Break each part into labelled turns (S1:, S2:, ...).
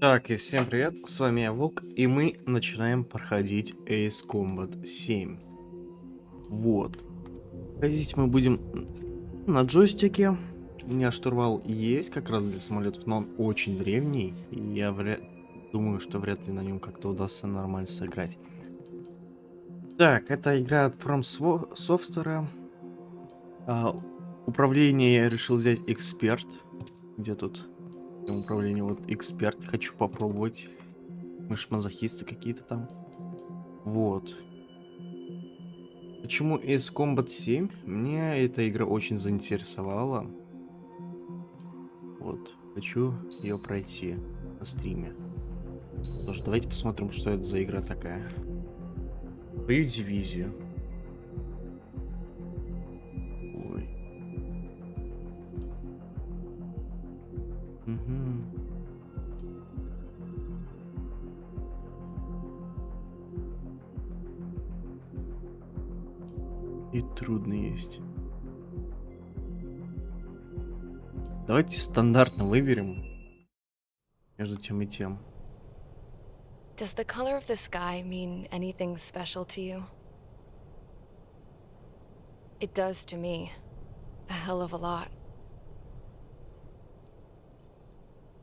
S1: Так, и всем привет, с вами я Волк, и мы начинаем проходить Ace Combat 7. Вот. Ходить мы будем на джойстике. У меня штурвал есть, как раз для самолетов, но он очень древний, и я думаю, что вряд ли на нем как-то удастся нормально сыграть. Так, это игра от From Software. Управление я решил взять эксперт. Где тут управление? Вот эксперт, хочу попробовать. Мы ж мазохисты какие-то там. Вот. Почему Ace Combat 7? Мне эта игра очень заинтересовала. Вот. Хочу ее пройти на стриме. Тоже давайте посмотрим, что это за игра такая. Бою дивизию. Ой. Угу. И трудно есть. Давайте стандартно выберем между тем и тем.
S2: Does the color of the sky mean anything special to you? It does to me. A hell of a lot.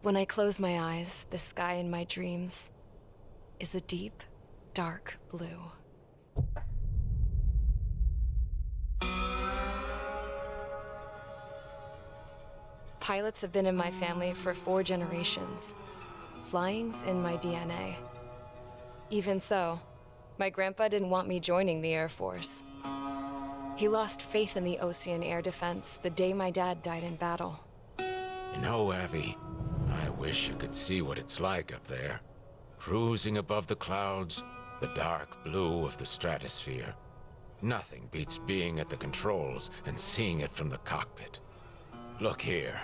S2: When I close my eyes, the sky in my dreams is a deep, dark blue. Pilots have been in my family for 4 generations. Flying's in my DNA. Even so, my grandpa didn't want me joining the Air Force. He lost faith in the Ocean Air Defense the day my dad died in battle.
S3: You know, Abby, I wish you could see what it's like up there. Cruising above the clouds, the dark blue of the stratosphere. Nothing beats being at the controls and seeing it from the cockpit. Look here.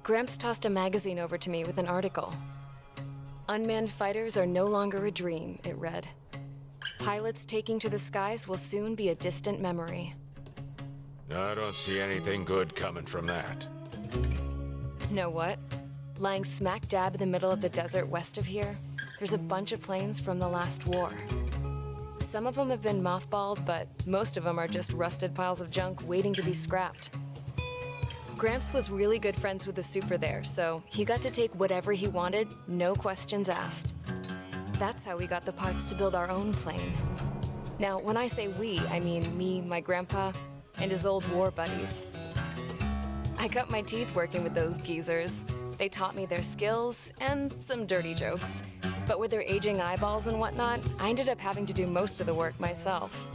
S2: Gramps tossed a magazine over to me with an article. Unmanned fighters are no longer a dream, it read. Pilots taking to the skies will soon be a distant memory.
S3: I don't see anything good coming from that.
S2: Know what? Lying smack dab in the middle of the desert west of here, there's a bunch of planes from the last war. Some of them have been mothballed, but most of them are just rusted piles of junk waiting to be scrapped. Gramps was really good friends with the super there, so he got to take whatever he wanted, no questions asked. That's how we got the parts to build our own plane. Now, when I say we, I mean me, my grandpa, and his old war buddies. I cut my teeth working with those geezers. They taught me their skills and some dirty jokes. But with their aging eyeballs and whatnot, I ended up having to do most of the work myself.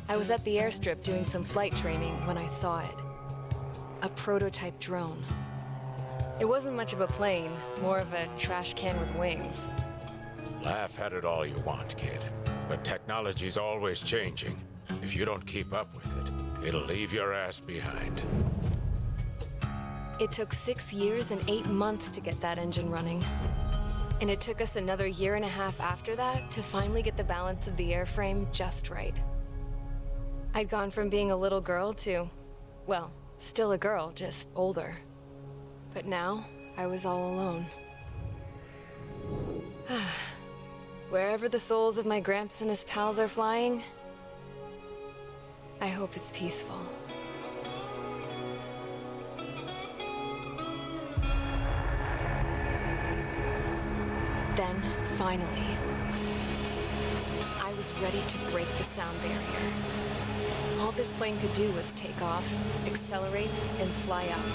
S2: I was at the airstrip doing some flight training when I saw it. A prototype drone. It wasn't much of a plane, more of a trash can with wings.
S3: Laugh at it all you want, kid. But technology's always changing. If you don't keep up with it, it'll leave your ass behind.
S2: It took 6 years and 8 months to get that engine running. And it took us another 1.5 years after that to finally get the balance of the airframe just right. I'd gone from being a little girl to, well, still a girl, just older. But now, I was all alone. Wherever the souls of my Gramps and his pals are flying, I hope it's peaceful. Then, finally, I was ready to break the sound barrier. All this plane could do was take off, accelerate, and fly up.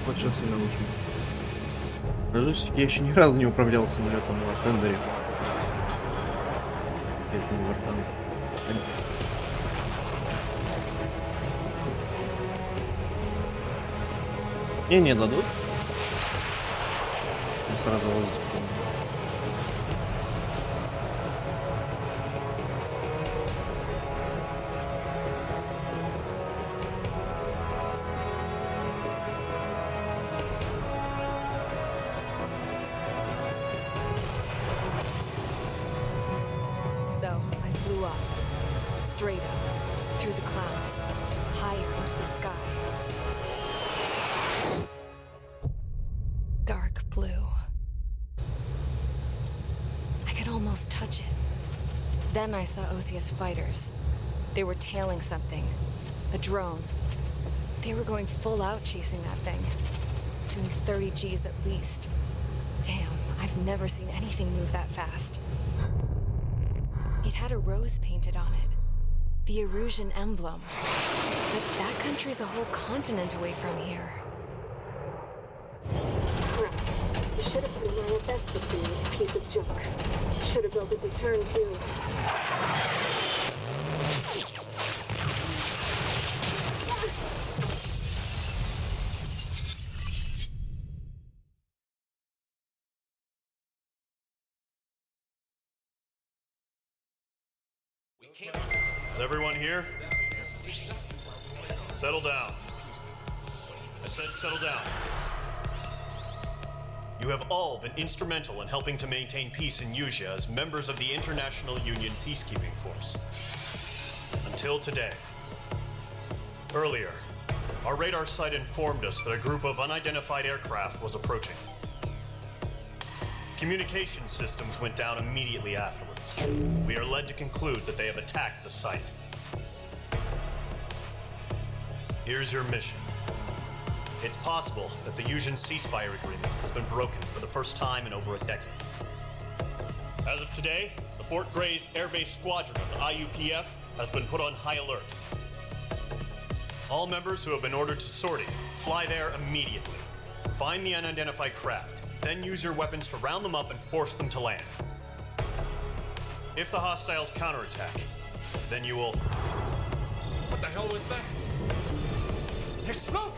S1: Вот сейчас я научусь. Кажется, я еще ни разу не управлял самолетом на тендере. Если не вартан. Не дадут. Я сразу воздух.
S2: So, I flew up. Straight up. through the clouds, higher into the sky. Dark blue. I could almost touch it. Then I saw Osius fighters. They were tailing something. A drone. They were going full out chasing that thing. Doing 30 Gs at least. Damn, I've never seen anything move that fast. It had a rose painted on it. The Erusian emblem. But that country's a whole continent away from here.
S4: You should have put my best with this piece of junk. Should have built a deterrent too.
S5: Is everyone here? Settle down. I said settle down. You have all been instrumental in helping to maintain peace in Yuja as members of the International Union Peacekeeping Force. Until today. Earlier, our radar site informed us that a group of unidentified aircraft was approaching. Communication systems went down immediately afterwards. We are led to conclude that they have attacked the site. Here's your mission. It's possible that the Yusian ceasefire agreement has been broken for the first time in over a decade. As of today, the Fort Gray's Air Base Squadron of the IUPF has been put on high alert. All members who have been ordered to sortie, fly there immediately. Find the unidentified craft, then use your weapons to round them up and force them to land. If the hostiles counterattack, then you will...
S6: What the hell was that? There's smoke!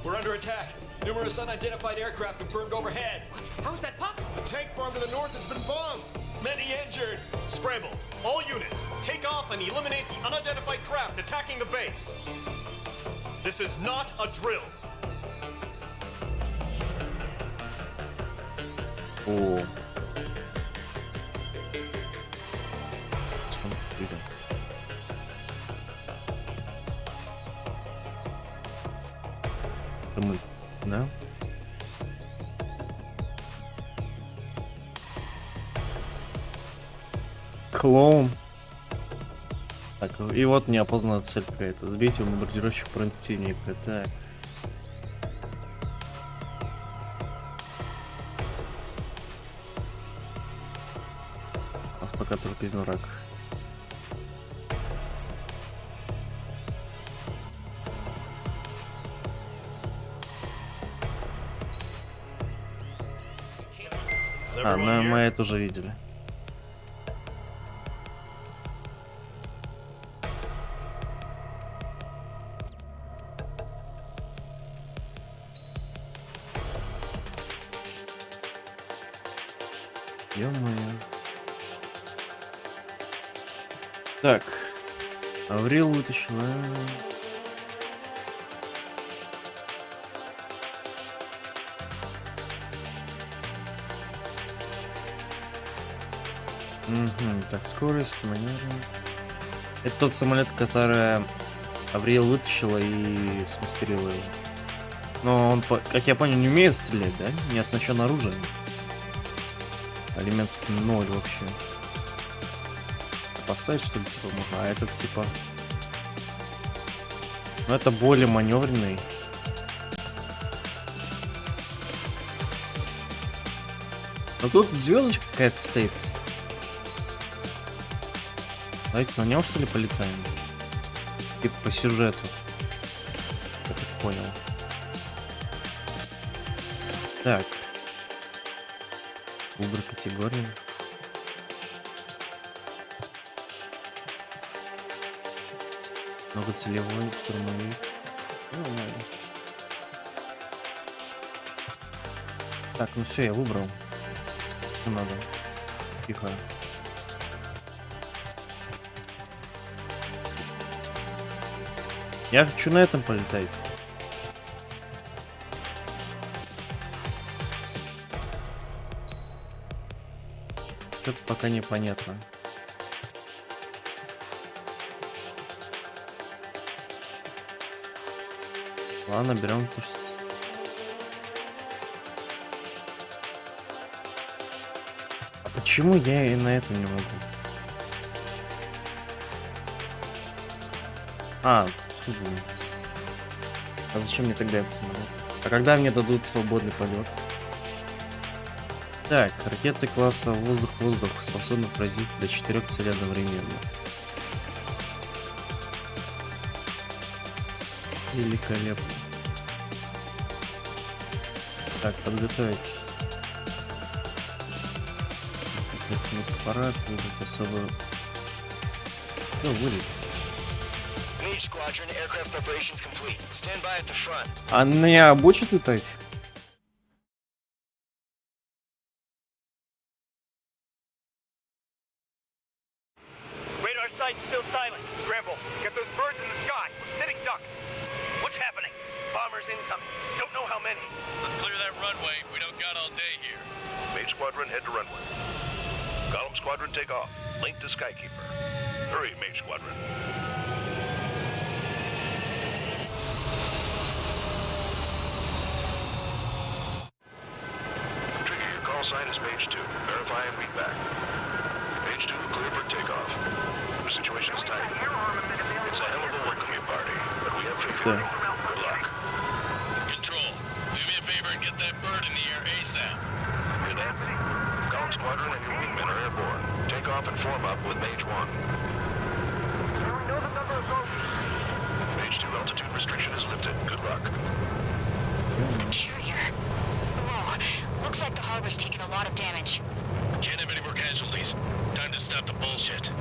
S6: We're under attack. Numerous unidentified aircraft confirmed overhead. What? How is that possible?
S7: The tank farm to the north has been bombed!
S6: Many injured.
S5: Scramble! All units, take off and eliminate the unidentified craft attacking the base. This is not a drill.
S1: О. Мы, да? Клоун. Так, и вот неопознанная цель какая-то. Сбейте бомбардировщик противника. Так. Пока только из враг. А, ну мы это уже видели. Ё-моё. Так. Аврил вытащила. Так, скорость, манера. Это тот самолет, который Авриэл вытащила и смастерила его. Но он, как я понял, не умеет стрелять, да? Не оснащен оружием. Элемент 0 вообще. Поставить, что ли, типа, можно? А этот типа. Ну, это более маневренный. Но тут звездочка какая-то стоит. Давайте на нем, что ли, полетаем? Типа по сюжету. Я так понял. Так. Выбор категории. Многоцелевой, штурмовик. Ну, ладно. Так, ну все, я выбрал. Что надо? Тихо. Я хочу на этом полетать. Что-то пока непонятно. Ладно, берем то, что... А почему я и на это не могу? А, а зачем мне тогда этот самолет? А когда мне дадут свободный полет? Так, ракеты класса воздух-воздух способны поразить до 4 целей одновременно. Великолепно. Так, подготовить. Аппарат, выбрать особую... Ну, вылет. А меня обучат летать?
S8: Radar site still silent. Scramble. Get those birds in the sky. We're sitting ducks. What's happening? Bombers incoming. Don't know how many.
S6: Let's clear that runway. We don't got all day here.
S9: Mage Squadron, head to runway. Column Squadron, take off. Link to Skykeeper. Hurry, Mage Squadron. Trigger, your call sign is Mage 2. Verify and read back. Mage 2, clear for takeoff. The situation is tight. It's a hell of a welcoming party, but we have faith in you. Good luck.
S6: Control, do me a favor and get that bird in the air ASAP.
S9: Hear that? Column Squadron and your wingmen are airborne. Take off and form up with Mage 1. Mage 2 altitude restriction is lifted. Good luck.
S10: Interior. Oh, looks like the harbor's taken a lot of damage.
S6: Can't have any more casualties. Time to stop the bullshit.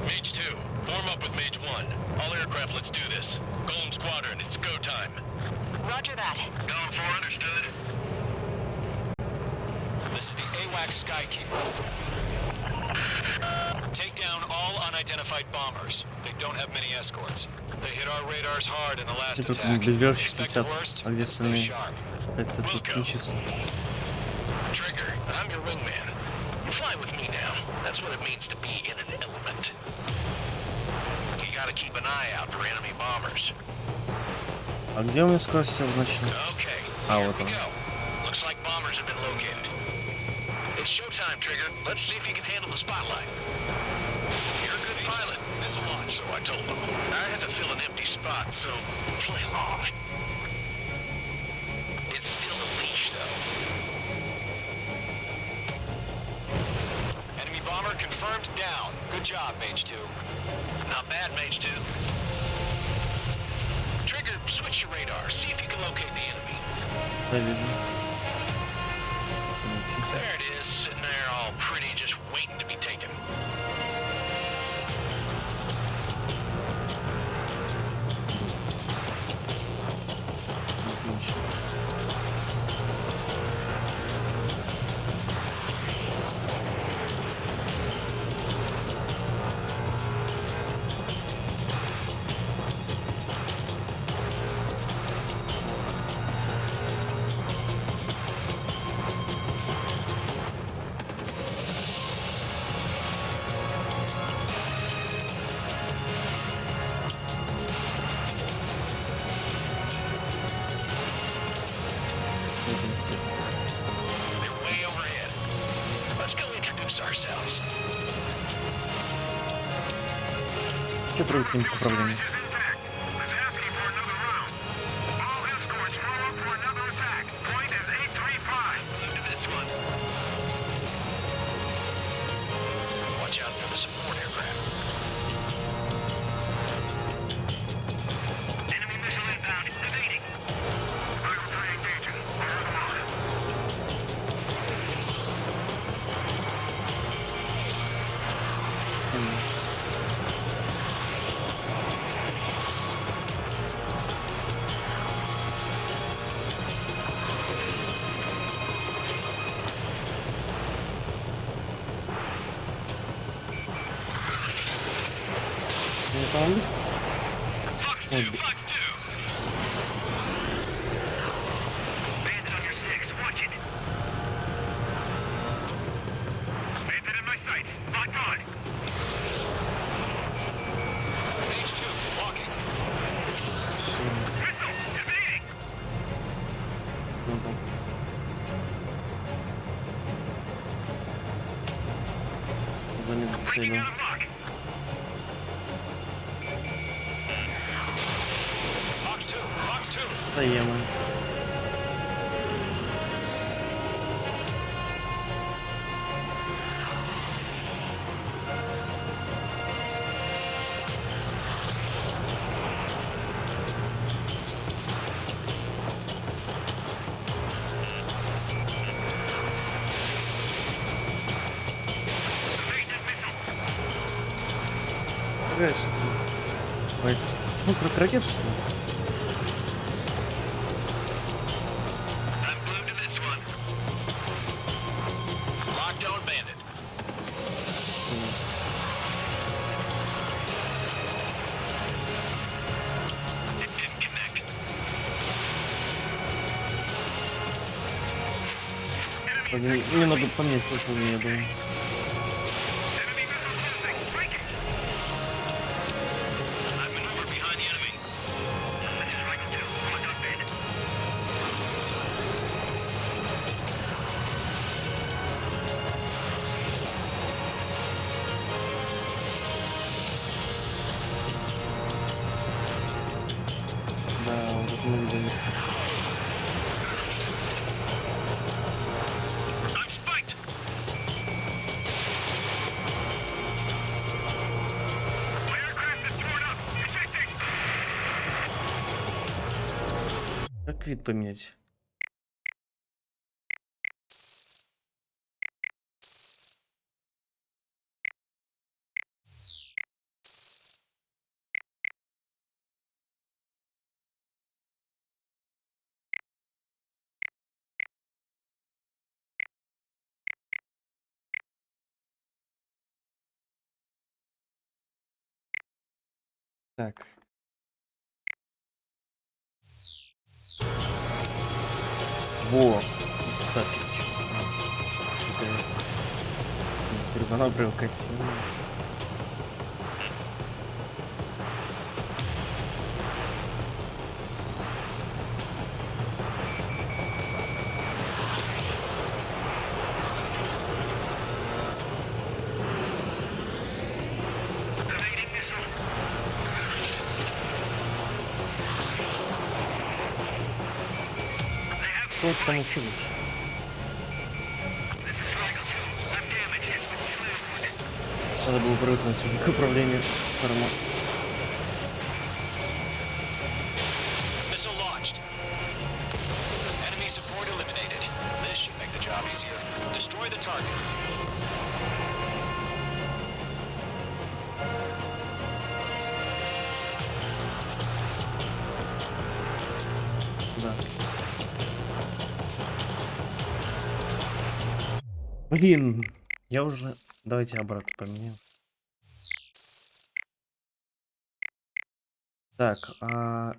S6: Mage 2, form up with Mage 1. All aircraft, let's do this. Golem Squadron, it's go time.
S10: Roger that.
S6: Going for understood.
S11: This is the AWACS Skykeeper. Take down all unidentified bombers. They don't have many escorts. They hit our radars hard in the last
S1: Тут
S11: attack.
S1: бомбардировщик
S11: Expect the
S1: летят,
S11: worst,
S1: а где
S11: and stay
S1: остальные?
S11: sharp.
S1: Это тут нечестно.
S3: Trigger, I'm your wingman. You fly with me now. That's what it means to be in an element. You gotta keep an eye out for enemy bombers.
S1: А где у меня скорость обозначена?
S3: Okay,
S1: А,
S3: here
S1: вот
S3: we
S1: он.
S3: go. Looks like bombers have been located. It's showtime, Trigger. Let's see if you can handle the spotlight. You're a good pilot. This'll launch, so I told them. I had to fill an empty spot, so play along. It's still a leash, though.
S11: Enemy bomber confirmed down. Good job, Mage 2.
S3: Not bad, Mage 2. Trigger, switch your radar. See if you can locate the enemy.
S1: Да, вижу.
S3: There it is, sitting there all pretty, just waiting to be taken. They're way overhead. Let's go introduce ourselves.
S1: Что проводим управление?
S3: Watch out for the support aircraft. Enemy missile inbound. It's evading.
S1: Не помогу? Ой,
S11: Mage 2, walking.
S1: занят целью. Заема. Что ли? Ой. Ну, про ракет, что ли? Мне надо поменять сочинение, я думаю. Да, вот мы видели. Как вид поменять? Так. Во. Так. Персонаж провокативный. Что там еще лучше? Надо было привыкнуть уже к управлению старому.
S11: Missile launched. Enemy support eliminated. This should make the job easier. Destroy the target.
S1: Да. Блин, я уже... Давайте обратно поменяем. Так, а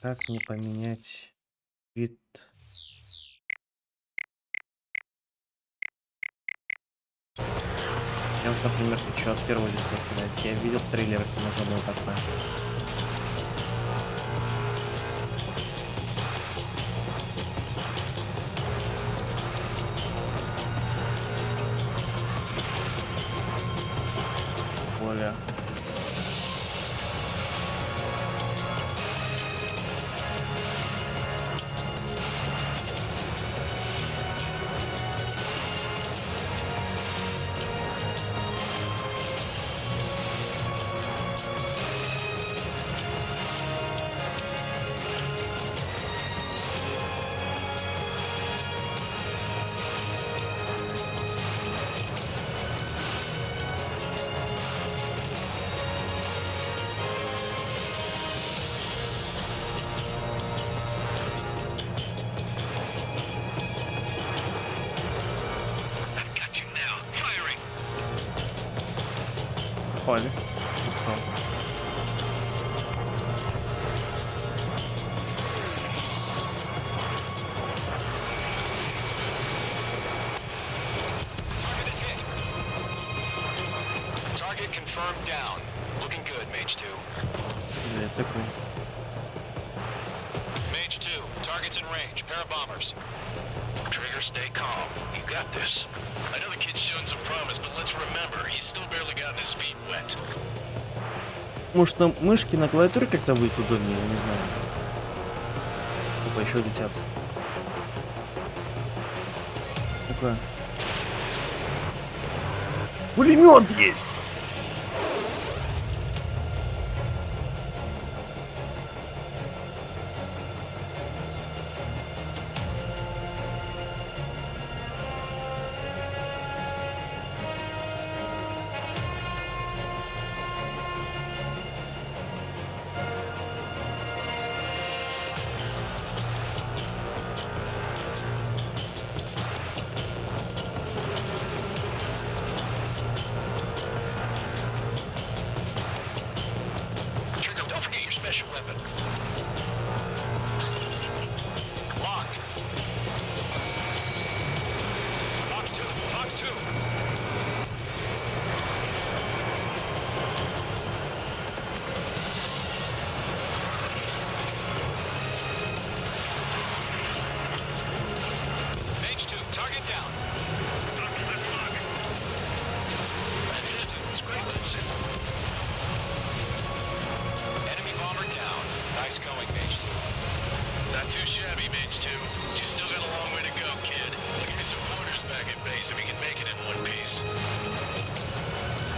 S1: как мне поменять вид? Я вот, например, хочу от первого лица стрелять. Я видел в трейлерах, можно было такое. Более. Попали. Писал.
S11: Target is hit. Target confirmed down. Looking good, Mage 2.
S1: Да, такой.
S11: Mage 2, target's in range. Pair of bombers.
S9: Trigger, stay calm. You got this.
S6: I know the kid's shown some promise, but let's remember, he's
S11: wet.
S1: Может, на мышке, на клавиатуре как-то будет удобнее, я не знаю. Опа, еще летят. Ну-ка. Пулемет есть!
S11: Special weapon. Locked. Fox 2. Fox 2. Mage 2. Target down. That's it. It's great. Nice going, Mage 2.
S9: Not too shabby, Mage 2. You still got a long way to go, kid. I'll give you some pointers back at base if you can make it in one piece.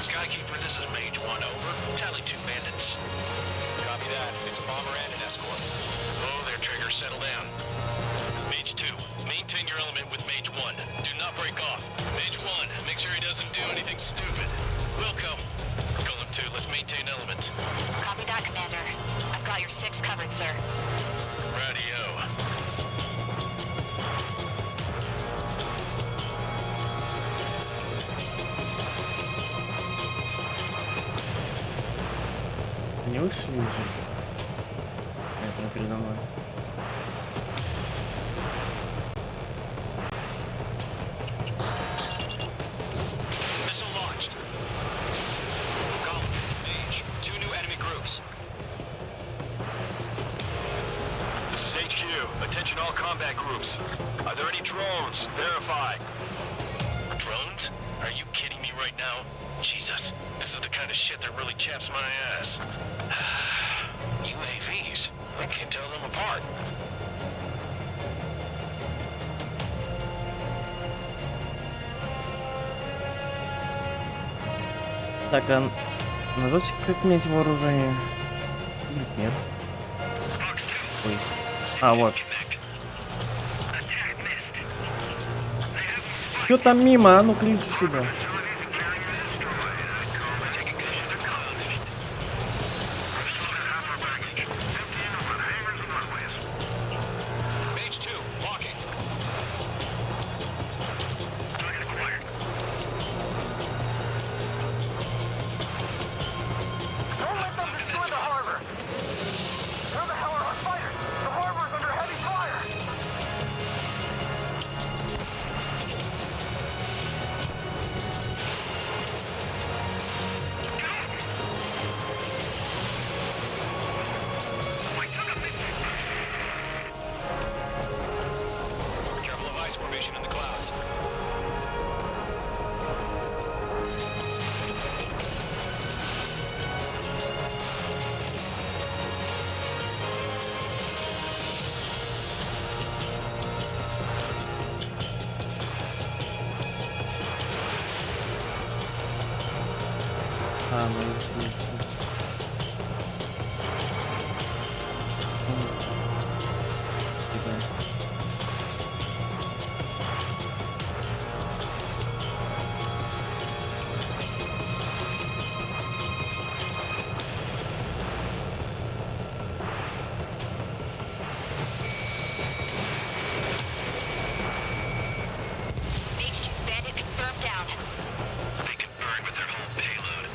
S11: Skykeeper, this is Mage 1, over. Tally 2 bandits. Copy that. It's a bomber and an escort.
S9: Oh, there, Trigger. Settle down. Mage 2, maintain your element with Mage 1. Do not break off. Mage 1, make sure he doesn't do anything stupid. Wilco. Golem 2, let's maintain element.
S10: Copy that, Commander. I've got your 6 covered, sir.
S9: Radio.
S1: Не вышли уже? Это передо мной.
S11: Missile launched. Golem, Mage, 2 new enemy groups.
S9: This is HQ. Attention all combat groups. Are there any drones? Verify. Drones? Are you kidding me right now? Jesus, this is the kind of shit that really chaps my ass.
S11: UAVs? I can't tell them apart.
S1: Так, а нажать как менять вооружение? Нет. Ой. А, вот. Чё там мимо? А ну ключ сюда.
S11: Mage 2, locking.
S8: Don't let them destroy the harbor! Where the hell are our fighters? The harbor's under heavy fire!
S11: Careful of ice formation in the clouds.
S1: А, ну вышли отсюда.
S10: Mage 2's bandit confirmed down.
S9: They can burn with their whole payload.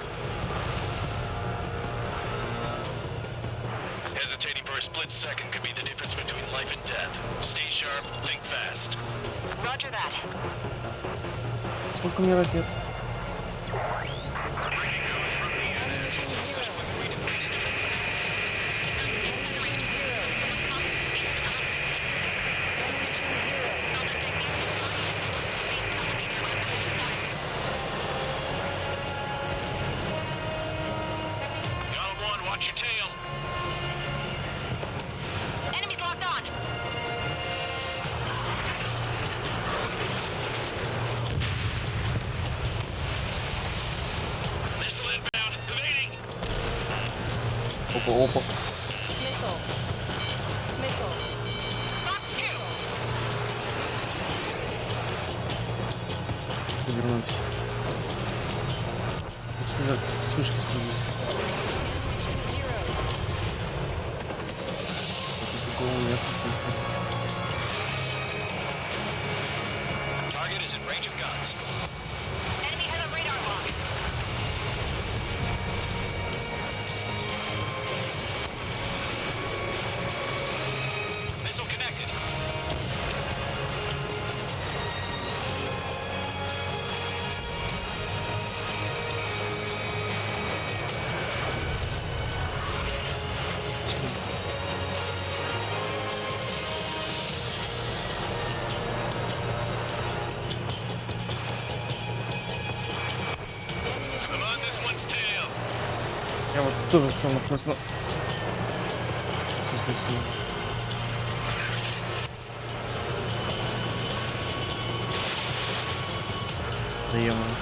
S9: Hesitating for a split second could be the difference between life and death. Stay sharp, think fast.
S10: Roger that.
S1: Сколько у меня ракет?
S11: Special weapon redeployed. Watch your tail.
S10: Enemies locked on.
S11: Missile inbound. Evading.
S1: Опа, опа.
S10: Box 2.
S1: Вернуться. Сказать, с мышки спрыгнуть.
S11: Target is in range of guns.
S10: Enemy has a radar lock.
S11: Missile connected.
S8: I'm on this one's tail.
S1: Я вот тоже самое классно. Слишком сильно. Да я могу.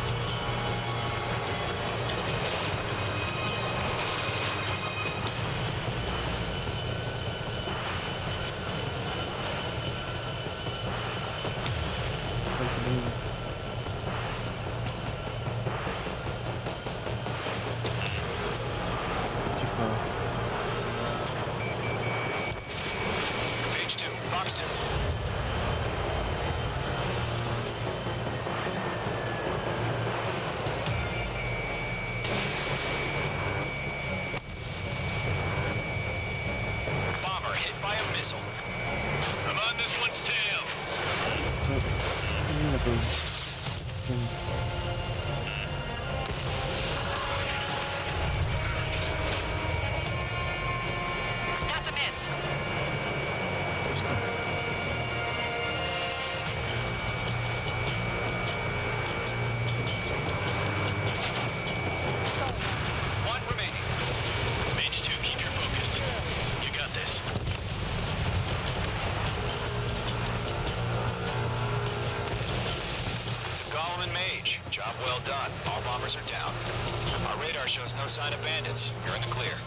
S11: Page 2. Box 2. Bomber hit by a missile.
S8: I'm on this one's tail.
S10: That's a miss.
S11: One remaining.
S8: Mage 2, keep your focus. You got this.
S11: It's a Golem and Mage. Job well done. All bombers are down. Our radar shows no sign of bandits. You're in the clear.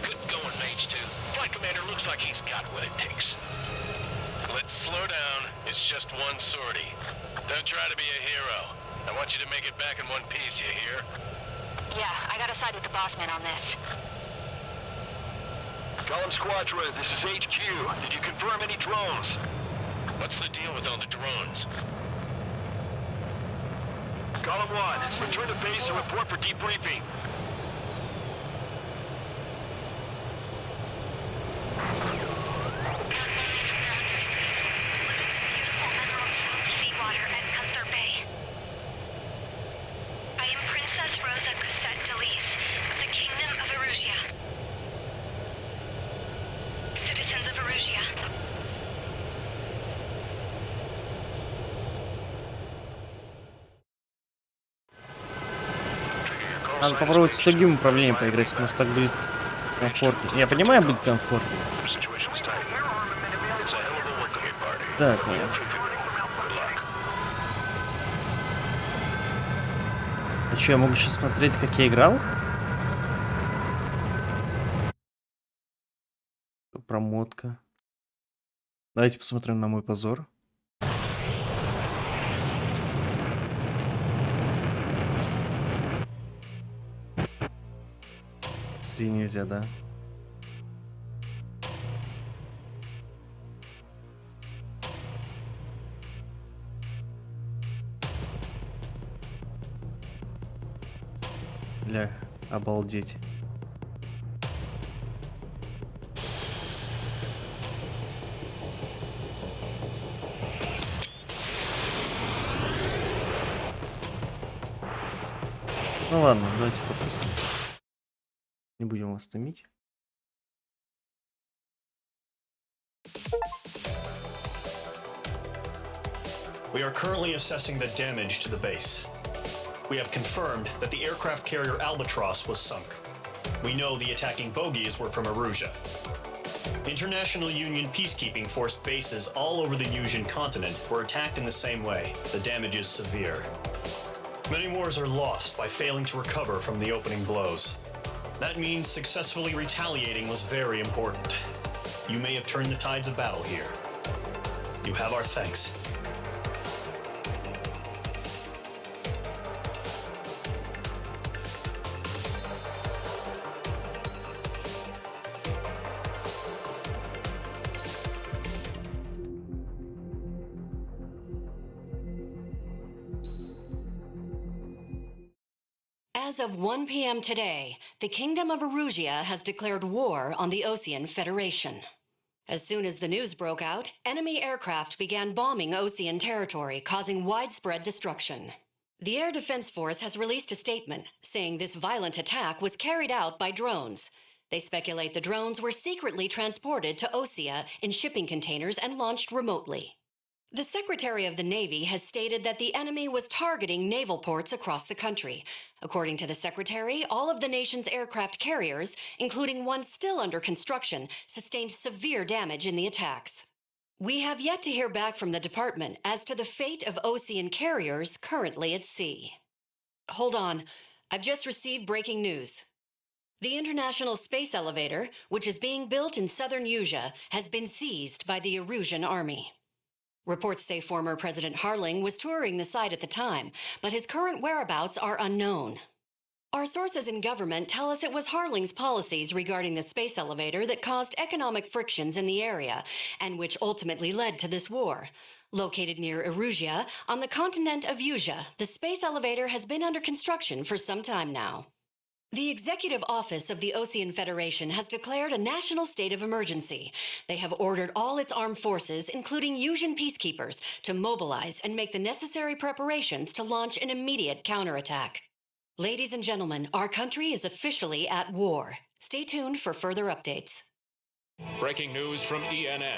S8: Good going, Mage 2. Flight Commander looks like he's got what it takes. Let's slow down. It's just one sortie. Don't try to be a hero. I want you to make it back in one piece, you hear?
S10: Yeah, I gotta side with the boss man on this.
S9: Column Squadron, this is HQ. Did you confirm any drones?
S8: What's the deal with all the drones?
S9: Column 1, return to base and report for debriefing.
S10: Seawater at Cutler Bay. I am Princess Rosa Cassette Delise of the Kingdom of Erusia. Citizens of Erusia.
S1: Надо попробовать с другим управлением поиграть, может так будет комфортнее. Я понимаю, будет комфортнее. Да, понял. А что, я могу сейчас смотреть, как я играл? Промотка. Давайте посмотрим на мой позор. Быстрее нельзя, да? Бля, обалдеть. Ну ладно, давайте попустим. Не будем вас томить.
S5: We are currently assessing the damage to the base. we have confirmed that the aircraft carrier Albatross was sunk. We know the attacking bogies were from Erusia. International Union peacekeeping force bases all over the Yusian continent were attacked in the same way. The damage is severe. Many wars are lost by failing to recover from the opening blows. That means successfully retaliating was very important. You may have turned the tides of battle here. You have our thanks.
S12: As of 1 p.m. today, the Kingdom of Erusia has declared war on the Osean Federation. As soon as the news broke out, enemy aircraft began bombing Osean territory, causing widespread destruction. The Air Defense Force has released a statement saying this violent attack was carried out by drones. They speculate the drones were secretly transported to Osea in shipping containers and launched remotely. The Secretary of the Navy has stated that the enemy was targeting naval ports across the country. According to the Secretary, all of the nation's aircraft carriers, including one still under construction, sustained severe damage in the attacks. We have yet to hear back from the department as to the fate of Osean carriers currently at sea. Hold on, I've just received breaking news. The International Space Elevator, which is being built in southern Yusia, has been seized by the Erusian army. Reports say former President Harling was touring the site at the time, but his current whereabouts are unknown. Our sources in government tell us it was Harling's policies regarding the space elevator that caused economic frictions in the area, and which ultimately led to this war. Located near Erusia, on the continent of Yusia, the space elevator has been under construction for some time now. The Executive Office of the Osean Federation has declared a national state of emergency. They have ordered all its armed forces, including Yusian peacekeepers, to mobilize and make the necessary preparations to launch an immediate counterattack. Ladies and gentlemen, our country is officially at war. Stay tuned for further updates.
S13: Breaking news from ENN.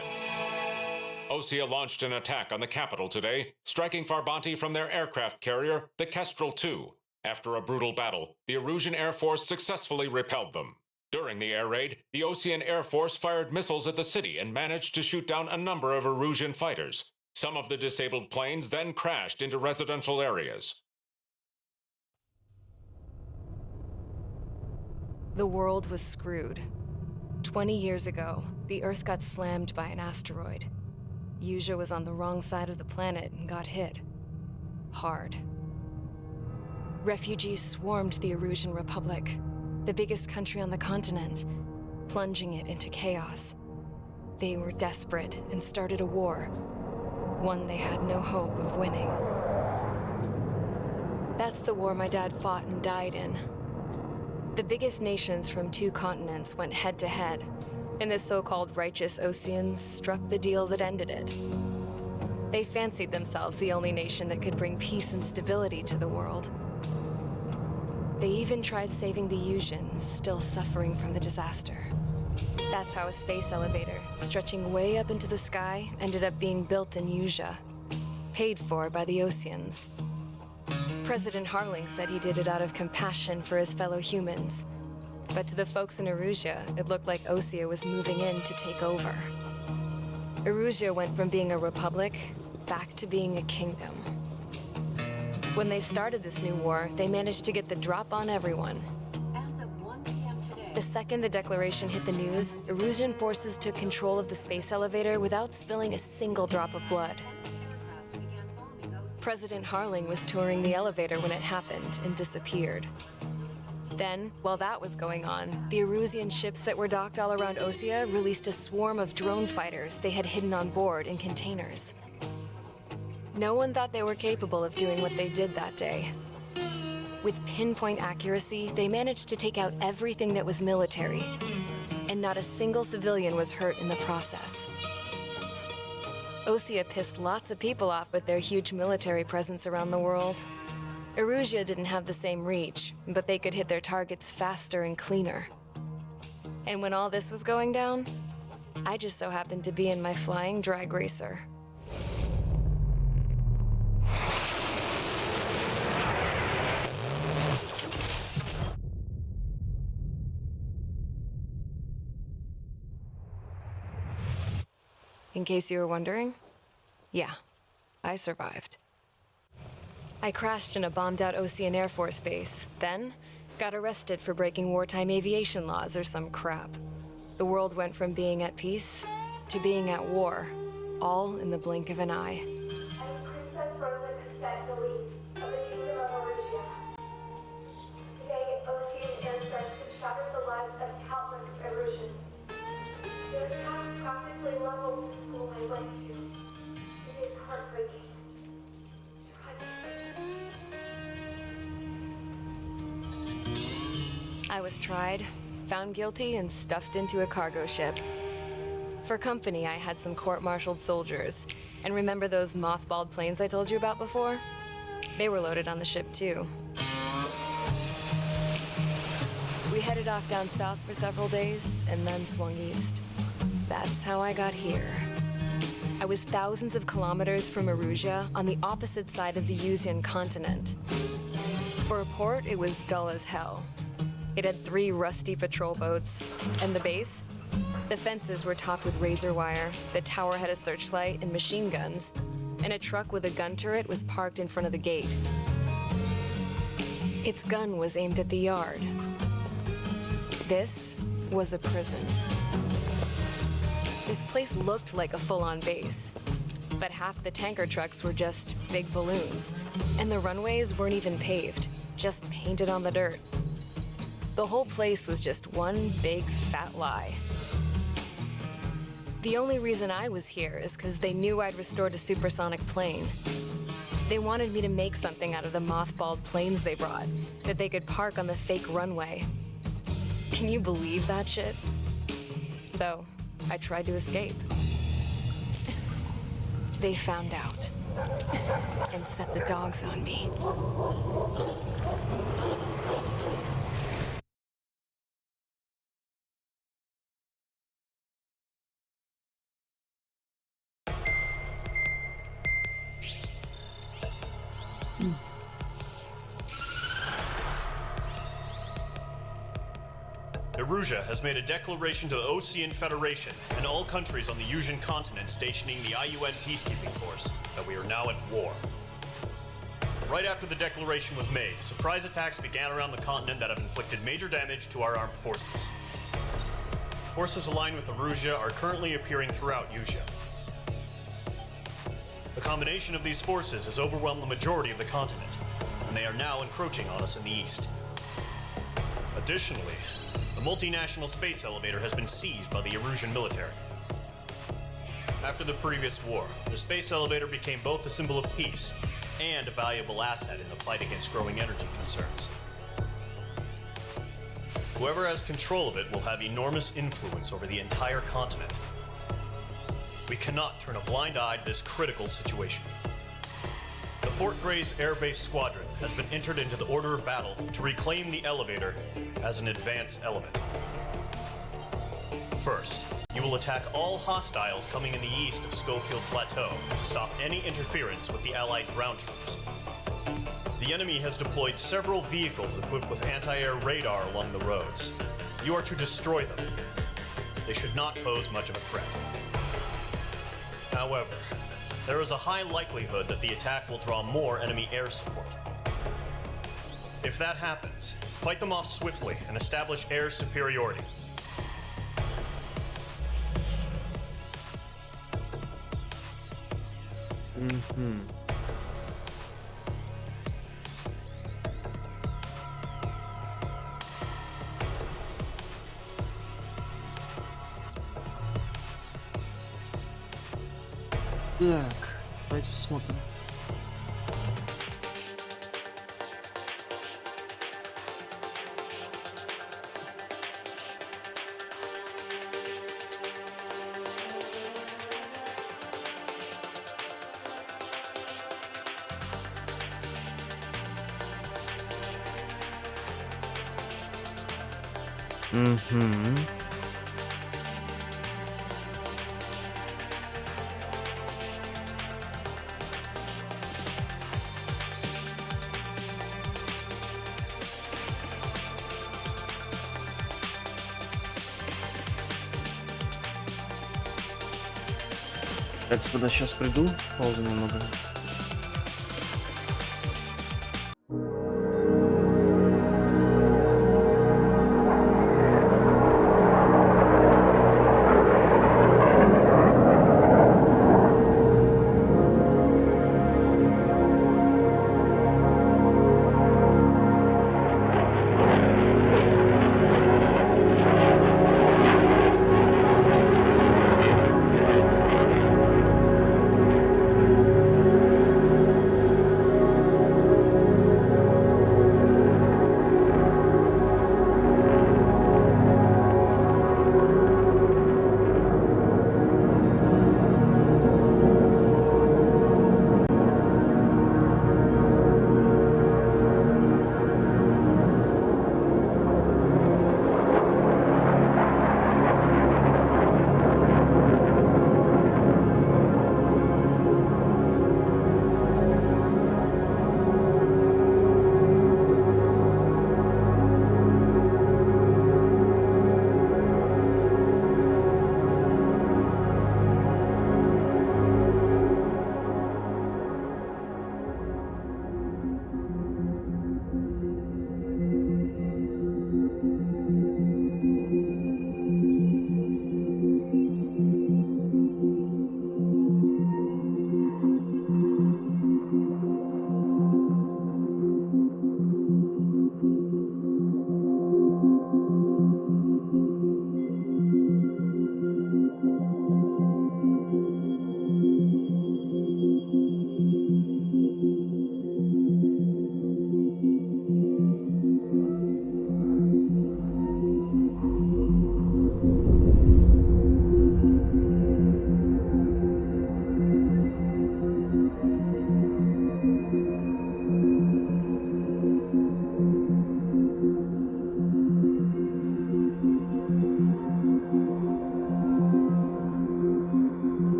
S13: Osea launched an attack on the capital today, striking Farbanti from their aircraft carrier, the Kestrel II. After a brutal battle, the Erusian Air Force successfully repelled them. During the air raid, the Osean Air Force fired missiles at the city and managed to shoot down a number of Erusian fighters. Some of the disabled planes then crashed into residential areas.
S2: The world was screwed. 20 years ago, the Earth got slammed by an asteroid. Yusia was on the wrong side of the planet and got hit. Hard. Refugees swarmed the Erusian Republic, the biggest country on the continent, plunging it into chaos. They were desperate and started a war, one they had no hope of winning. That's the war my dad fought and died in. The biggest nations from 2 continents went head-to-head, and the so-called righteous Oseans struck the deal that ended it. They fancied themselves the only nation that could bring peace and stability to the world. They even tried saving the Yusians, still suffering from the disaster. That's how a space elevator, stretching way up into the sky, ended up being built in Yusia, paid for by the Oseans. President Harling said he did it out of compassion for his fellow humans. But to the folks in Erusia, it looked like Osea was moving in to take over. Erusia went from being a republic back to being a kingdom. When they started this new war, they managed to get the drop on everyone.
S12: As of 1 p.m. today,
S2: The second the declaration hit the news, Erusian forces took control of the space elevator without spilling a single drop of blood. President Harling was touring the elevator when it happened and disappeared. Then, while that was going on, the Erusian ships that were docked all around Osea released a swarm of drone fighters they had hidden on board in containers. No one thought they were capable of doing what they did that day. With pinpoint accuracy, they managed to take out everything that was military, and not a single civilian was hurt in the process. Osea pissed lots of people off with their huge military presence around the world. Erusia didn't have the same reach, but they could hit their targets faster and cleaner. And when all this was going down, I just so happened to be in my flying drag racer. in case you were wondering. Yeah, I survived. I crashed in a bombed-out Ocean Air Force base, then got arrested for breaking wartime aviation laws or some crap. The world went from being at peace to being at war, all in the blink of an eye.
S4: Princess Rosa Cassette Delise of the Kingdom of Arusia. Today, Ocean airstrikes have shattered the lives of countless Erusians. Their attacks practically leveled the school I went to. It is heartbreaking.
S2: I was tried, found guilty, and stuffed into a cargo ship. For company, I had some court-martialed soldiers. And remember those mothballed planes I told you about before? They were loaded on the ship, too. We headed off down south for several days, and then swung east. That's how I got here. I was thousands of kilometers from Erusia, on the opposite side of the Yuzian continent. For a port, it was dull as hell. It had 3 rusty patrol boats. And the base? The fences were topped with razor wire, the tower had a searchlight and machine guns, and a truck with a gun turret was parked in front of the gate. Its gun was aimed at the yard. This was a prison. This place looked like a full-on base, but half the tanker trucks were just big balloons, and the runways weren't even paved, just painted on the dirt. The whole place was just one big fat lie. The only reason I was here is because they knew I'd restored a supersonic plane. They wanted me to make something out of the mothballed planes they brought, that they could park on the fake runway. Can you believe that shit? So, I tried to escape. They found out and set the dogs on me.
S5: Erusia has made a declaration to the Ocean Federation and all countries on the Yuzian continent stationing the IUN peacekeeping force that we are now at war. Right after the declaration was made, surprise attacks began around the continent that have inflicted major damage to our armed forces. Forces aligned with Erusia are currently appearing throughout Yusia. The combination of these forces has overwhelmed the majority of the continent, and they are now encroaching on us in the east. Additionally, the multinational space elevator has been seized by the Erusian military. After the previous war, the space elevator became both a symbol of peace and a valuable asset in the fight against growing energy concerns. Whoever has control of it will have enormous influence over the entire continent. We cannot turn a blind eye to this critical situation. The Fort Gray's Air Base Squadron has been entered into the order of battle to reclaim the elevator as an advance element. First, you will attack all hostiles coming in the east of Schofield Plateau to stop any interference with the Allied ground troops. The enemy has deployed several vehicles equipped with anti-air radar along the roads. You are to destroy them. They should not pose much of a threat. However, there is a high likelihood that the attack will draw more enemy air support. If that happens, fight them off swiftly and establish air superiority.
S1: Так, давайте посмотрим. Так, господа, сейчас приду. Паузу немного.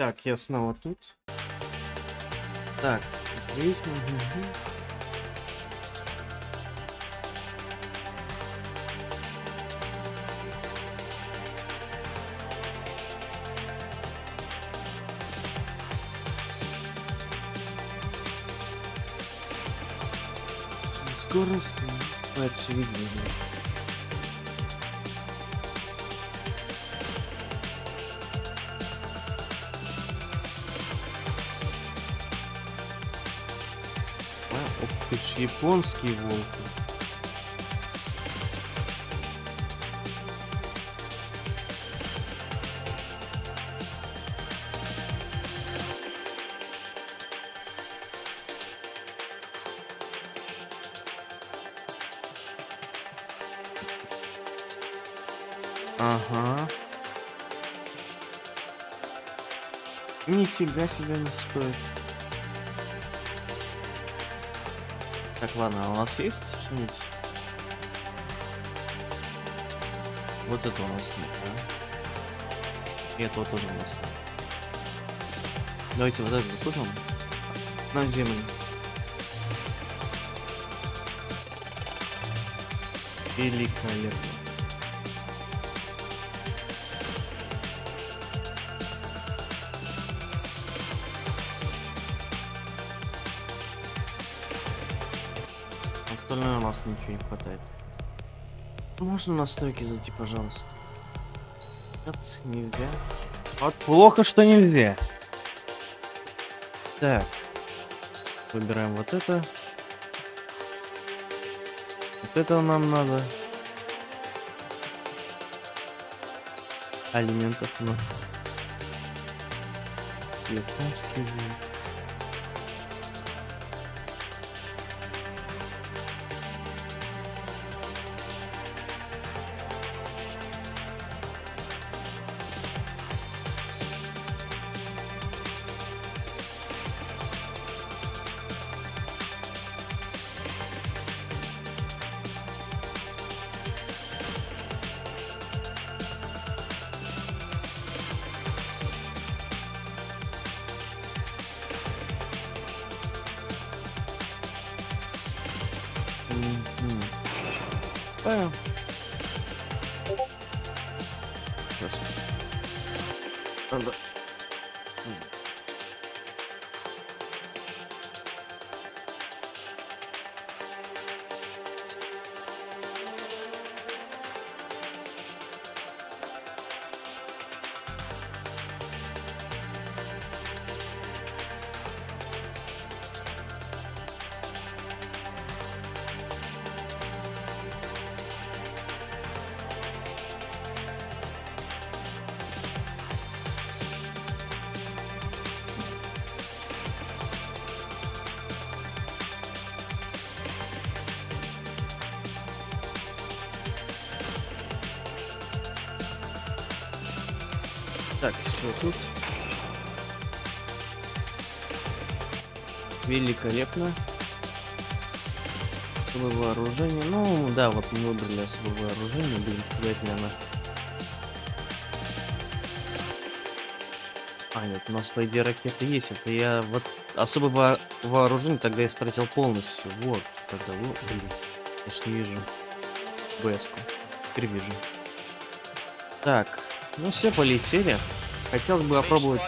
S1: Так, я снова тут. Так, здесь. Угу. Скорость, это все видно. Ох ты ж, японские волки. Ага. Нифига себе не стоит. Так, ладно, а у нас есть что-нибудь? Вот это у нас нет, да? И этого тоже у нас нет. Давайте вот это закупим. На землю. Великолепно. Остальное у нас ничего не хватает. Можно настройки зайти, пожалуйста? Нет, нельзя. Вот плохо, что нельзя. Так. Выбираем вот это. Вот это нам надо. Алиментов много. Японский вид. Понял. Сейчас. Надо. Так, что тут? Великолепно. Особое вооружение. Ну, да, вот мы выбрали особое вооружение. Блин, вряд ли она. А, нет, у нас, по идее, ракеты есть. Это я вот особое вооружение тогда я стратил полностью. Вот, тогда, ну, блин, я ж не вижу БС-ку. Теперь вижу. Так, ну все, полетели. Хотелось бы опробовать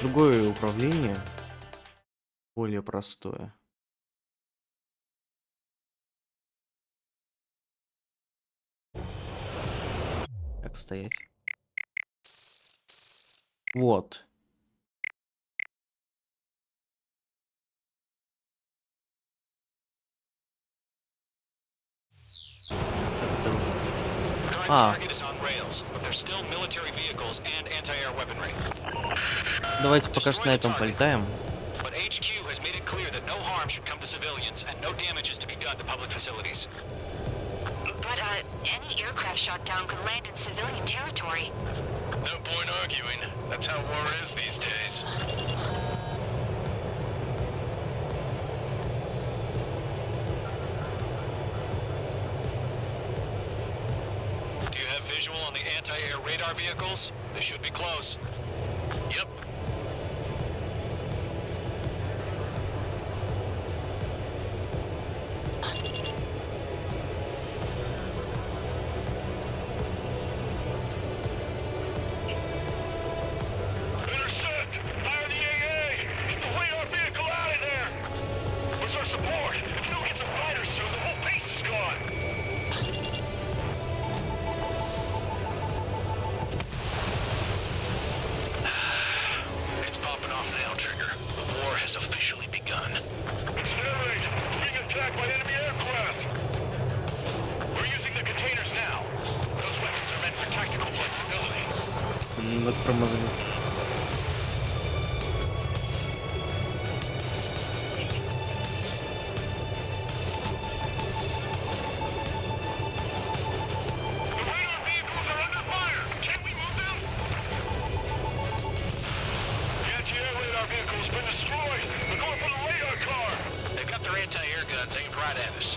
S1: другое управление, более простое. Как стоять? Вот. Давайте пока что на этом полетаем.
S10: But any aircraft shot down could land in civilian territory.
S8: No point arguing. That's how war is these days.
S11: Do you have visual on the anti-air radar vehicles? They should be close.
S8: Yep. has officially begun.
S9: It's air raid. Being attacked by enemy aircraft.
S8: We're using the containers now. Those weapons are meant for tactical flexibility.
S1: Вот промазали.
S8: They've got their anti-air guns aimed right at us.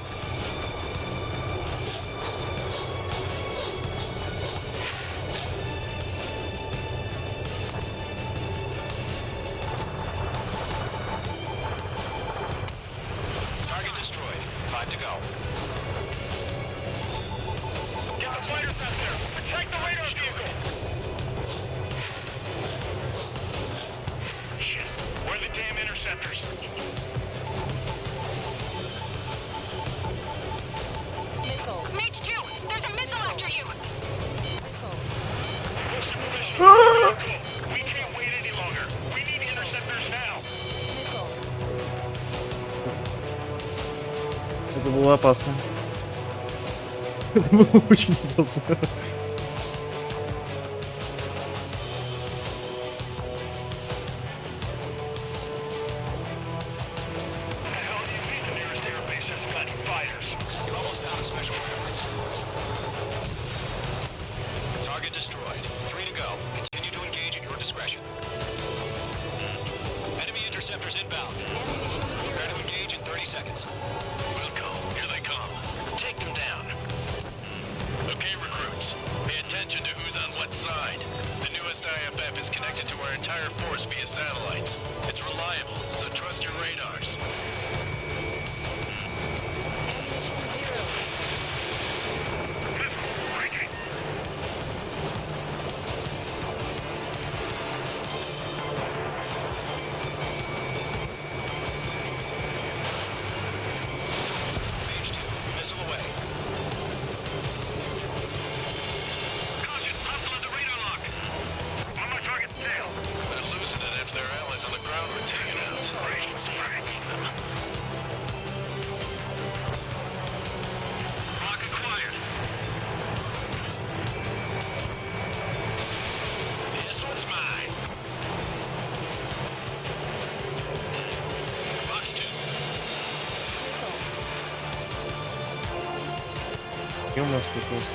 S8: Target destroyed. 5 to go.
S9: Get the fighters out there. Attack the radar vehicle. Shit. Where are the damn interceptors?
S10: Mage 2, there's a missile after you!
S9: We can't wait any longer. We need interceptors now.
S1: Это было опасно. Это было очень опасно.
S8: You're almost out of special order. Target destroyed. 3 to go. Continue to engage at your discretion. Enemy interceptors inbound. Prepare to engage in 30 seconds. Wilco, here they come. Take them down. Okay, recruits. Pay attention to who's on what side. The newest IFF is connected to our entire force via satellites. It's reliable, so trust your radars. Mage 2, missile away.
S9: Caution, hostile at the radar lock. On my target's tail.
S8: They're losing it if their allies on the ground were taken out.
S9: Lock acquired.
S8: This one's mine. Box 2.
S1: И у нас тут просто.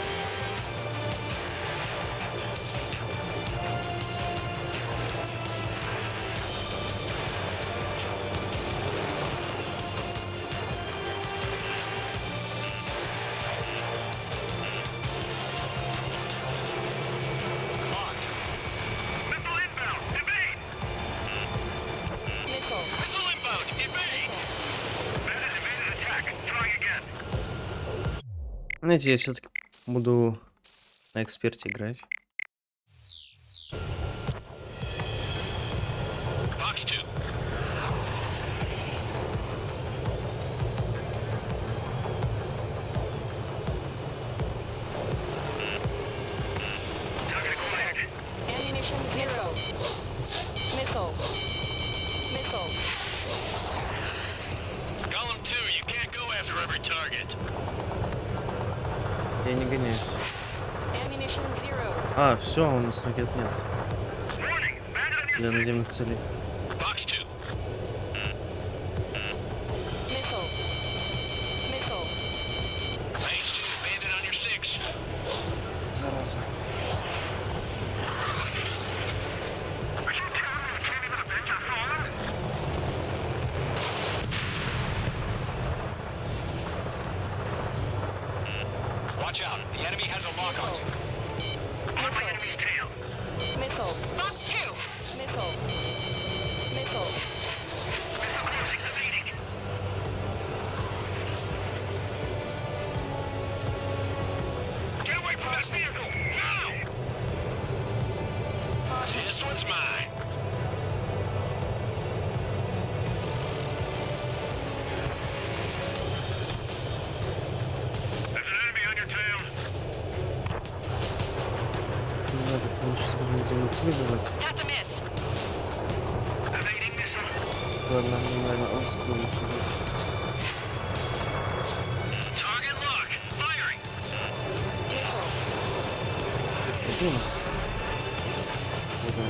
S8: Locked.
S9: Missile inbound. Evade.
S8: Missile inbound. Evade.
S9: Bandit evaded attack. Try again.
S1: Знаете, я все-таки буду на эксперте играть.
S8: Box 2.
S9: Target acquired.
S10: Ammunition 0. Missile. Missile.
S8: Column 2, you can't go after every target.
S1: Я не гоняюсь.
S10: Ammunition 0.
S1: А, все, у нас ракет нет.
S9: Warning. Bandit on your
S1: Для наземных целей.
S8: Box 2.
S10: Missile. Missile.
S8: Mage 2, bandit on your 6.
S1: Зараза.
S9: Are you telling me you can't even avenge your fallen?
S11: Watch out. The enemy has a lock on you.
S9: On my enemy's tail.
S10: Missile. Box 2. Missile. Missile.
S9: Missile cruising evading. Get away from that vehicle. Now.
S8: This one's mine.
S9: There's an enemy on your tail.
S1: Не надо, конечно, наземных целей давать.
S10: That's a miss.
S9: Evading missile.
S1: Ладно, нормально, он с этим лучше здесь. Проблема. Вот он.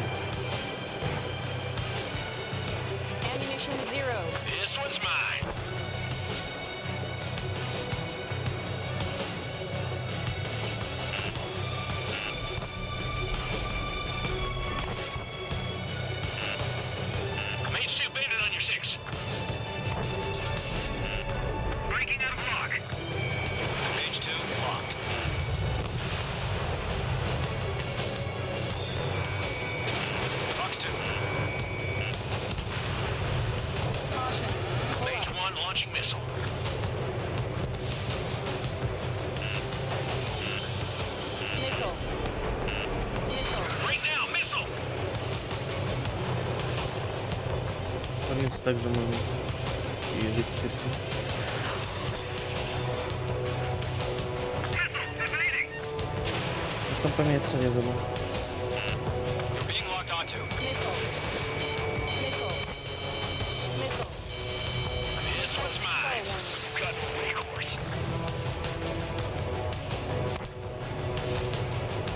S10: Ammunition 0.
S8: This one's mine. Mage 2 bandit on your 6. Breaking out of lock.
S11: Mage 2 locked. Fox 2.
S8: Mage 1 launching missile.
S10: Missile.
S8: Right now, missile.
S1: Помнится, также можно и вид спирти. Там поменяться я забыл.
S11: You're being locked onto.
S8: This one's mine. Cut recourse.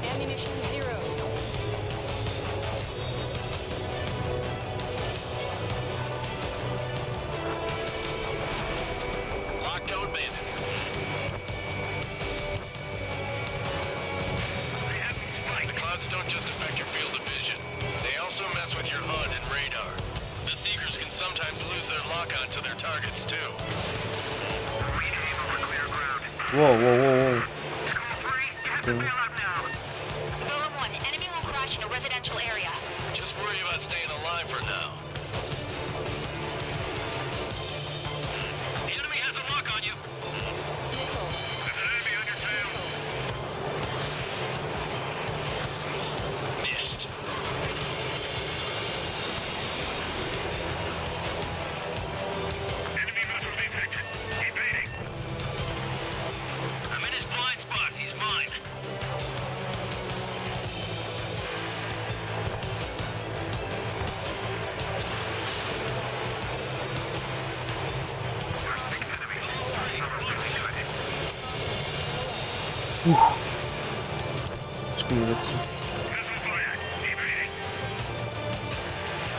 S10: Ammunition 0.
S8: Lockdown bandit. The clouds don't just affect your field of vision. They also mess with your HUD and radar. The Seekers can sometimes lose their lock-on to their targets, too.
S1: Воу.
S10: Golem 1, enemy will crash in a residential area.
S8: Just worry about staying alive for now. The enemy has a lock on you. There's an enemy on your tail. Missed. Enemy missile detected. Evading. I'm in his blind spot. He's mine.
S1: Шкумывается.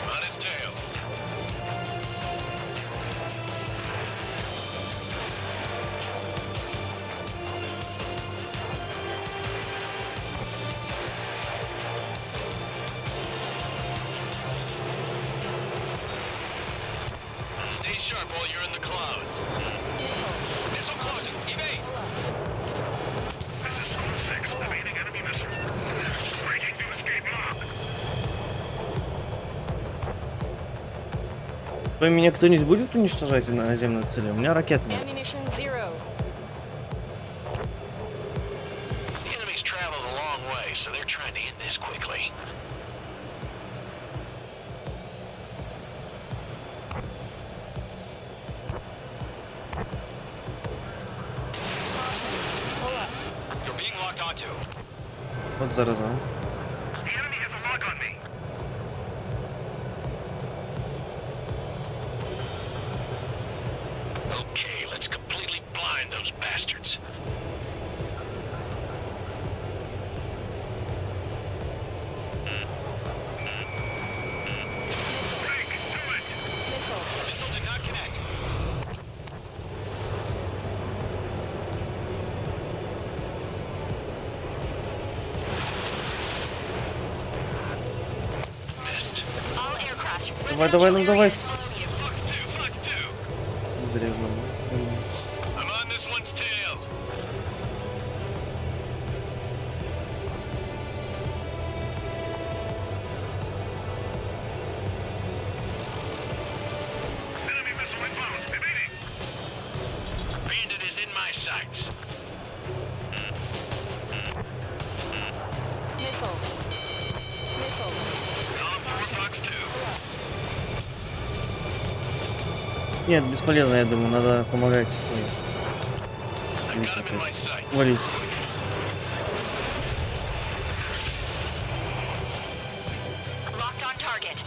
S8: On his tail. Stay sharp while you're in the clouds.
S11: Missile closing. Evade.
S8: Evading enemy missile. Breaking to escape lock.
S1: Вы меня кто-нибудь будет уничтожать на наземной цели? У меня ракет нет.
S10: Ammunition 0.
S8: The enemy's traveled a long way, so they're trying to end this quickly.
S11: You're being locked onto.
S1: Вот зараза.
S8: The enemy has a lock on me. Okay, let's completely blind those bastards.
S11: Missile did not connect.
S8: Missed.
S10: All aircraft.
S1: Давай, ну давай.
S8: Fuck two.
S1: Зарежно.
S8: I'm on this one's tail. Enemy missile inbound. Evading. Bandit is in my sights.
S10: Missile.
S8: On board Fox 2.
S1: Нет, бесполезно, я думаю, надо помогать
S8: I've got him in my sights.
S1: валить.
S10: Locked on target.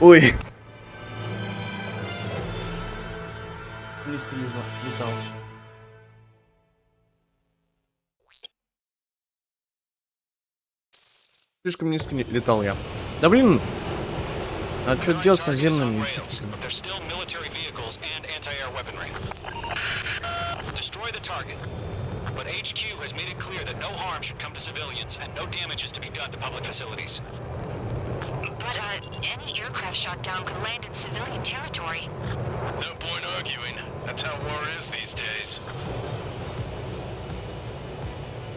S1: Ой. Близко летал. Слишком низко летал я. Да блин! А что делать с наземными?
S11: But HQ has made it clear that no harm should come to civilians and no damage is to be done to public facilities.
S10: But, any aircraft shot down could land in civilian territory.
S8: No point arguing. That's how war is these days.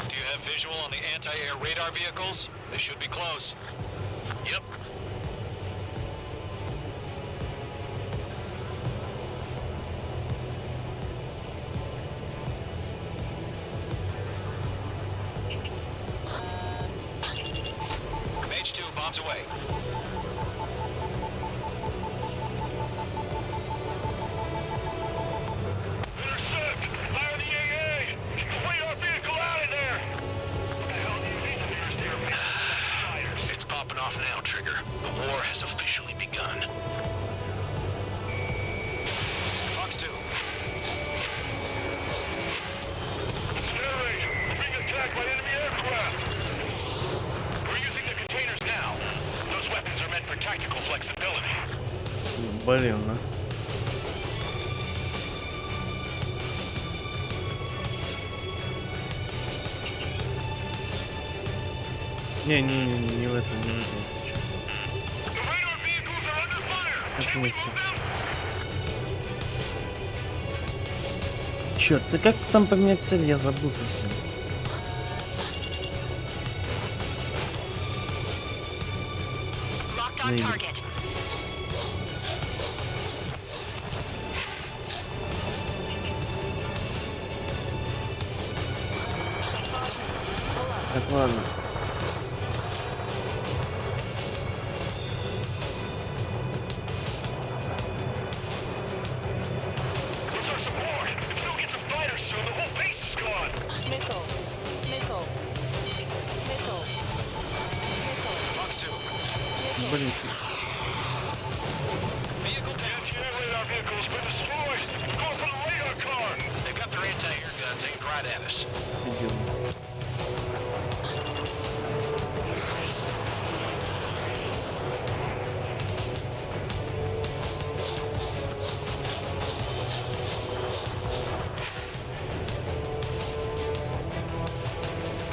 S11: Do you have visual on the anti-air radar vehicles? They should be close.
S8: Yep.
S11: Mage 2 bombs away.
S9: Intercept! Fire the AA! Get the radar vehicle out of there! What the hell do you mean the nearest air?
S8: It's popping off now, Trigger. The war has officially begun.
S11: Fox 2.
S9: Generate! We're being attacked by enemy aircraft! We're using the containers now. Those weapons are meant for tactical flexibility.
S1: Блин, а. Не в этом, не в этом.
S9: The radar vehicles are under fire!
S1: Как
S9: Can we
S1: выйти?
S9: move them?
S1: Черт, ты как там поменять цель? Я забыл совсем.
S10: Locked on target.
S1: Так, ладно.
S9: Where's our support? If we don't get some fighters soon, the whole base is gone!
S11: Fox 2.
S1: Блин,
S11: Vehicle down.
S9: Anti-air radar vehicle's been destroyed! We're going for the radar car!
S8: They've got their anti-air guns aimed right at us.
S1: идем.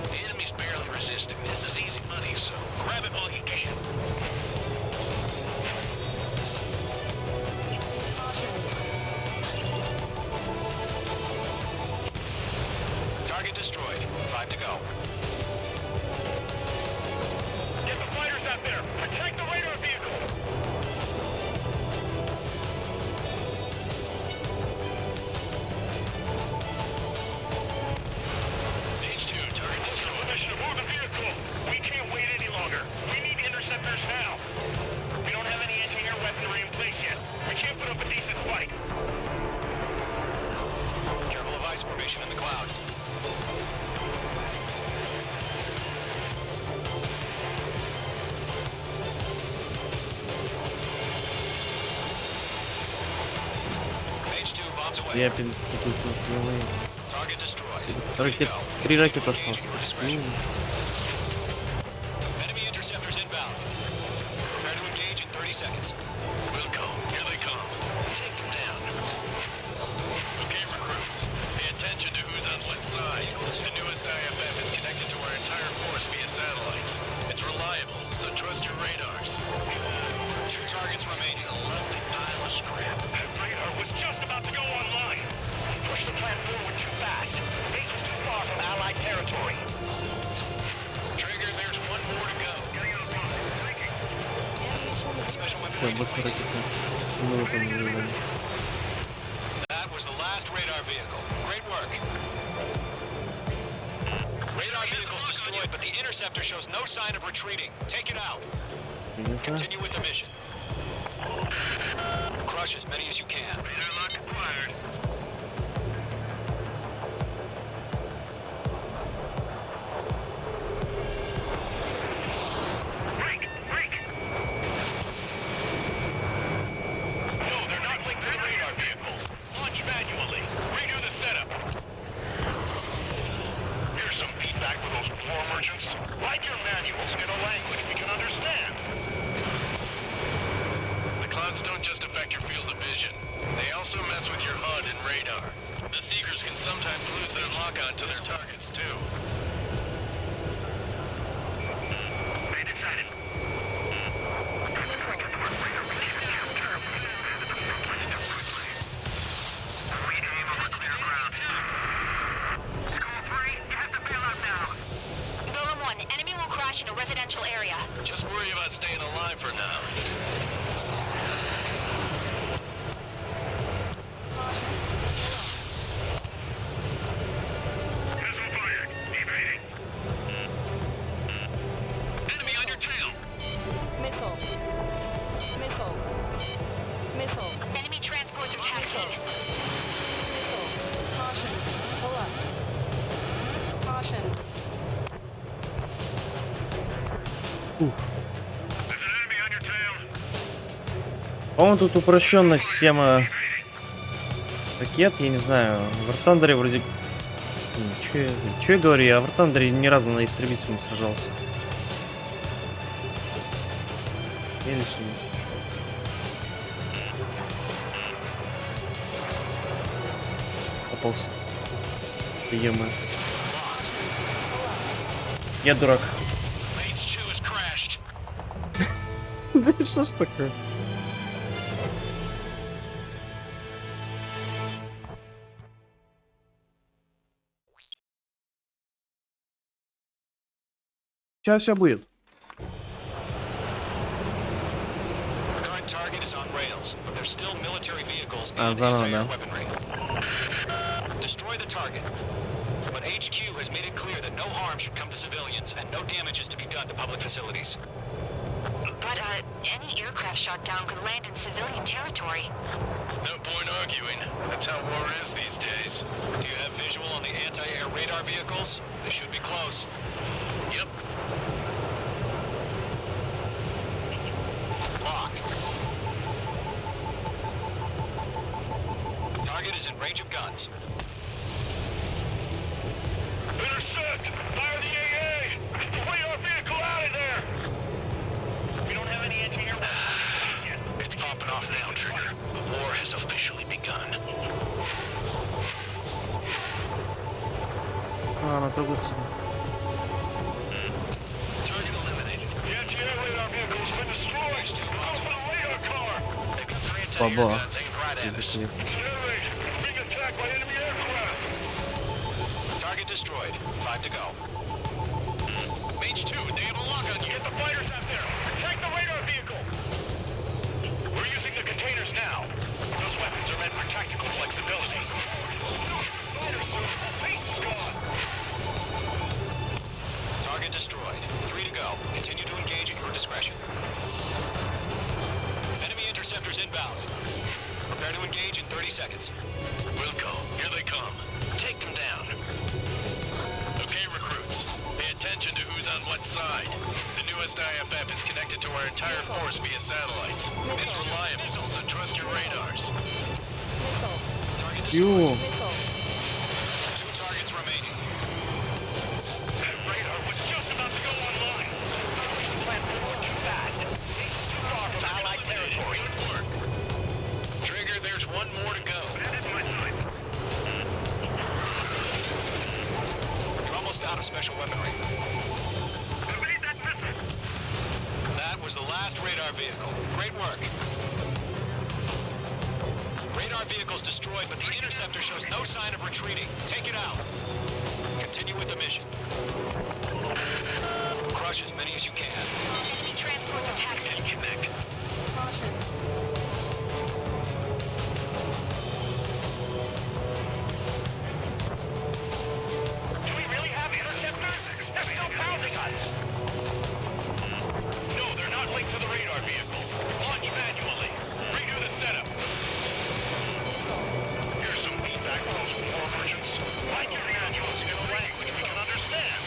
S8: The enemy's barely resisting. This is easy money, so grab it while you can.
S11: Target destroyed. 5 to go.
S9: Get the fighters out there! Protect the radar vehicle!
S8: H2, target
S9: This is a mission to move the vehicle! We can't wait any longer! We need interceptors now! We don't have any anti-air weaponry in place yet. We can't put up a decent fight.
S11: Careful of ice formation in the clouds. Mage 2 bombs away.
S1: Я тут впервые.
S11: Target destroyed.
S1: Ракет, 3 ракеты осталось.
S11: Enemy interceptors inbound. Prepare to engage in 30 seconds.
S8: Wilco, here they come. Take them down. Okay, recruits. Pay attention to who's on what side. The newest IFF is connected to our entire force via satellites. It's reliable, so trust your radars.
S11: 2 targets remaining.
S8: A lovely pile of scrap.
S9: That radar was just about to go online. Push the plan forward too fast. Base is too far from Allied territory.
S8: Trigger, there's one more to go.
S11: Special weapon
S1: Да,
S11: wing
S1: больше
S11: deployed.
S1: ракет. Ну, это не видно.
S11: That was the last radar vehicle. Great work. Radar vehicle's destroyed, but the interceptor shows no sign of retreating. Take it out.
S1: Принято.
S11: Continue with the mission. Crush as many as you can.
S8: Radar lock acquired.
S9: Break! Break!
S8: rounds don't just affect your field of vision. They also mess with your HUD and radar. The Seekers can sometimes lose their lock-on to their targets, too.
S10: Enemy will crash in a residential area.
S8: Just worry about staying alive for now.
S10: Enemy on your tail. Missile. Missile. Missile. Enemy transports are taxiing. Missile. Caution. Pull up. Caution.
S1: По-моему, тут упрощенная система ракет, я не знаю. В War Thunder'е вроде... Че я говорю, я в War Thunder'е ни разу на истребителе не сражался. Я рисую. Попался. Ема. Я дурак. Да что ж такое? Сейчас все будет. Заново, да.
S11: Destroy the target. But HQ has made it clear that no harm should come to civilians and no damage is to be done to public facilities.
S10: But, any aircraft shot down could land in civilian territory.
S8: No point arguing. That's how war is these days.
S11: Do you have visual on the anti-air radar vehicles? They should be close.
S8: Yep.
S11: Locked. Target is in range of guns.
S9: Intercept! Fire the AA! Get our vehicle out of there! We don't have any anti-air weapons yet.
S8: It's popping off now, Trigger. The war has officially begun.
S1: Она трогается.
S8: Target eliminated.
S9: The anti-air radar vehicle has been destroyed! Out for the radar car!
S8: They've got their
S1: Баба.
S8: anti-air guns aimed right at us.
S9: Generate! Being attacked by enemy aircraft!
S11: Target destroyed. 5 to go.
S8: Mage 2, they have a lock on you.
S9: Get the fighters out there! Attack the radar vehicle! We're using the containers now. Those weapons are meant for tactical flexibility. Base is gone!
S11: Target destroyed. 3 to go. Continue to engage at your discretion. Enemy interceptors inbound. Prepare to engage in 30 seconds.
S8: Wilco, here they come. Take them down. Okay, recruits. Pay attention to who's on what side. The newest IFF is connected to our entire force via satellites. It's reliable, so trust your radars.
S11: Target
S1: Ё.
S11: destroyed. 2 targets remaining.
S9: That radar was just about to go online. Plan too fast. It's too far from Allied territory.
S8: Good work. Trigger, there's one more to go.
S11: You're almost out of special weaponry. That was the last radar vehicle. Great work. Radar vehicle's destroyed, but the interceptor shows no sign of retreating. Take it out. Continue with the mission. Crush as many as you can.
S10: Enemy transports are taxiing.
S8: Get back.
S10: Caution.
S9: Do we really have interceptors? They're still pounding us. No, they're not linked to the radar vehicle. Launch manually. Redo the setup. Here's some feedback from those war merchants. Write your manuals in a language we can understand.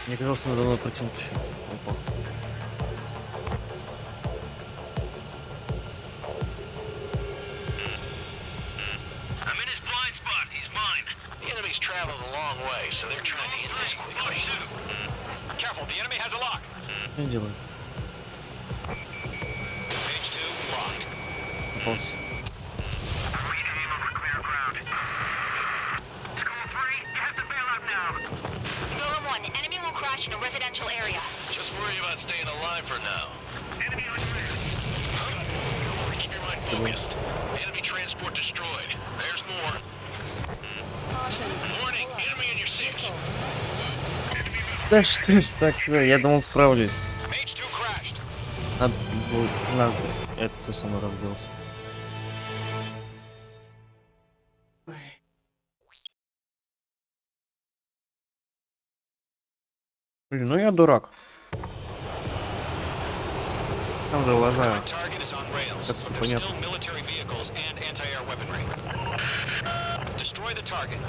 S1: Мне казалось, надо мной противник еще. Опа.
S8: I'm in his blind spot. He's mine. The enemy's traveled a long way, so they're trying to end this quickly.
S11: Careful, the enemy has a lock.
S1: Что он делает?
S11: Page 2 locked.
S1: Попался.
S10: Golem 1, enemy will crash in a residential area.
S8: Just worry about staying alive for now. Enemy on Keep your mind focused. Enemy transport destroyed. There's more. Warning, enemy in your six.
S1: Да что ж такое? Я думал, справлюсь.
S11: Page 2 crashed.
S1: Надо. Это кто со мной разбился? Блин, ну я дурак. Там же уважаю.
S11: Target is on rails.
S1: That's
S11: There's
S1: понятно.
S11: still military vehicles and anti-air weaponry. Destroy the target.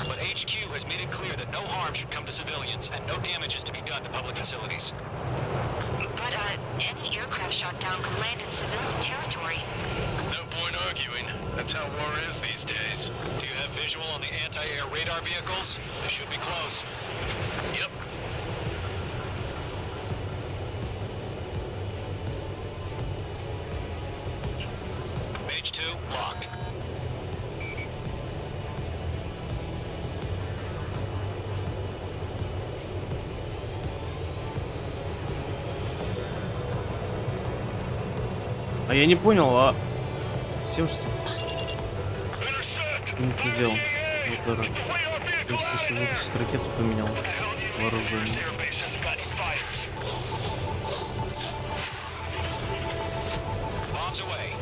S11: But HQ has made it clear that no harm should come to civilians and no damage is to be done to public facilities.
S10: But, any aircraft shot down could land in civilian territory.
S8: No point arguing. That's how war is these days.
S11: Do you have visual on the anti-air radar vehicles? They should be close.
S8: Yep.
S11: Page 2 locked.
S1: А я не понял, а всем что? Не сделал. Вот дурак. Если что, выпустить ракету поменял. Вооружение.
S11: Bombs away.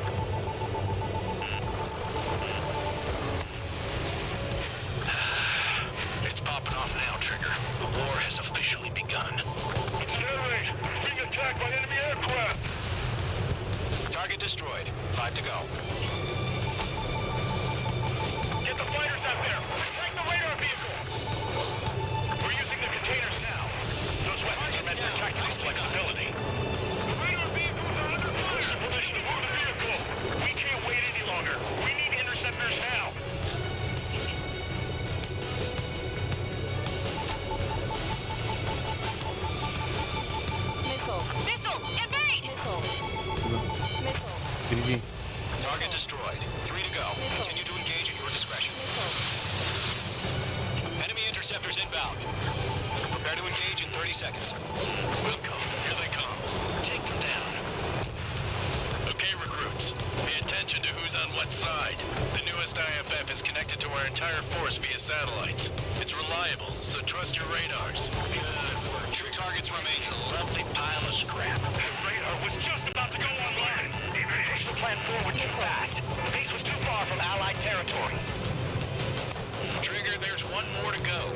S8: It's popping off now, Trigger. The war has officially begun. Accelerate! Being attacked by enemy aircraft!
S11: Target destroyed. 5 to go.
S8: Get the fighters out there! Attack the radar vehicle! We're using the containers now. Those weapons are meant for tactical flexibility. The radar vehicles are under fire! Position to move the vehicle! We can't wait any longer. We need interceptors now!
S10: Missile! Evade!
S1: Впереди.
S11: Target destroyed. 3 to go. Continue to engage at your discretion. Enemy interceptors inbound. Prepare to engage in 30 seconds.
S8: Welcome. Here they come. Take them down. Okay, recruits. Pay attention to who's on what side. The newest IFF is connected to our entire force via satellites. It's reliable, so trust your radars. Good work.
S11: 2 targets remaining.
S8: Lovely pile of scrap. The radar was just about to go online. Push the plan forward too fast. The base was too far from Allied territory. Trigger, there's one more to go.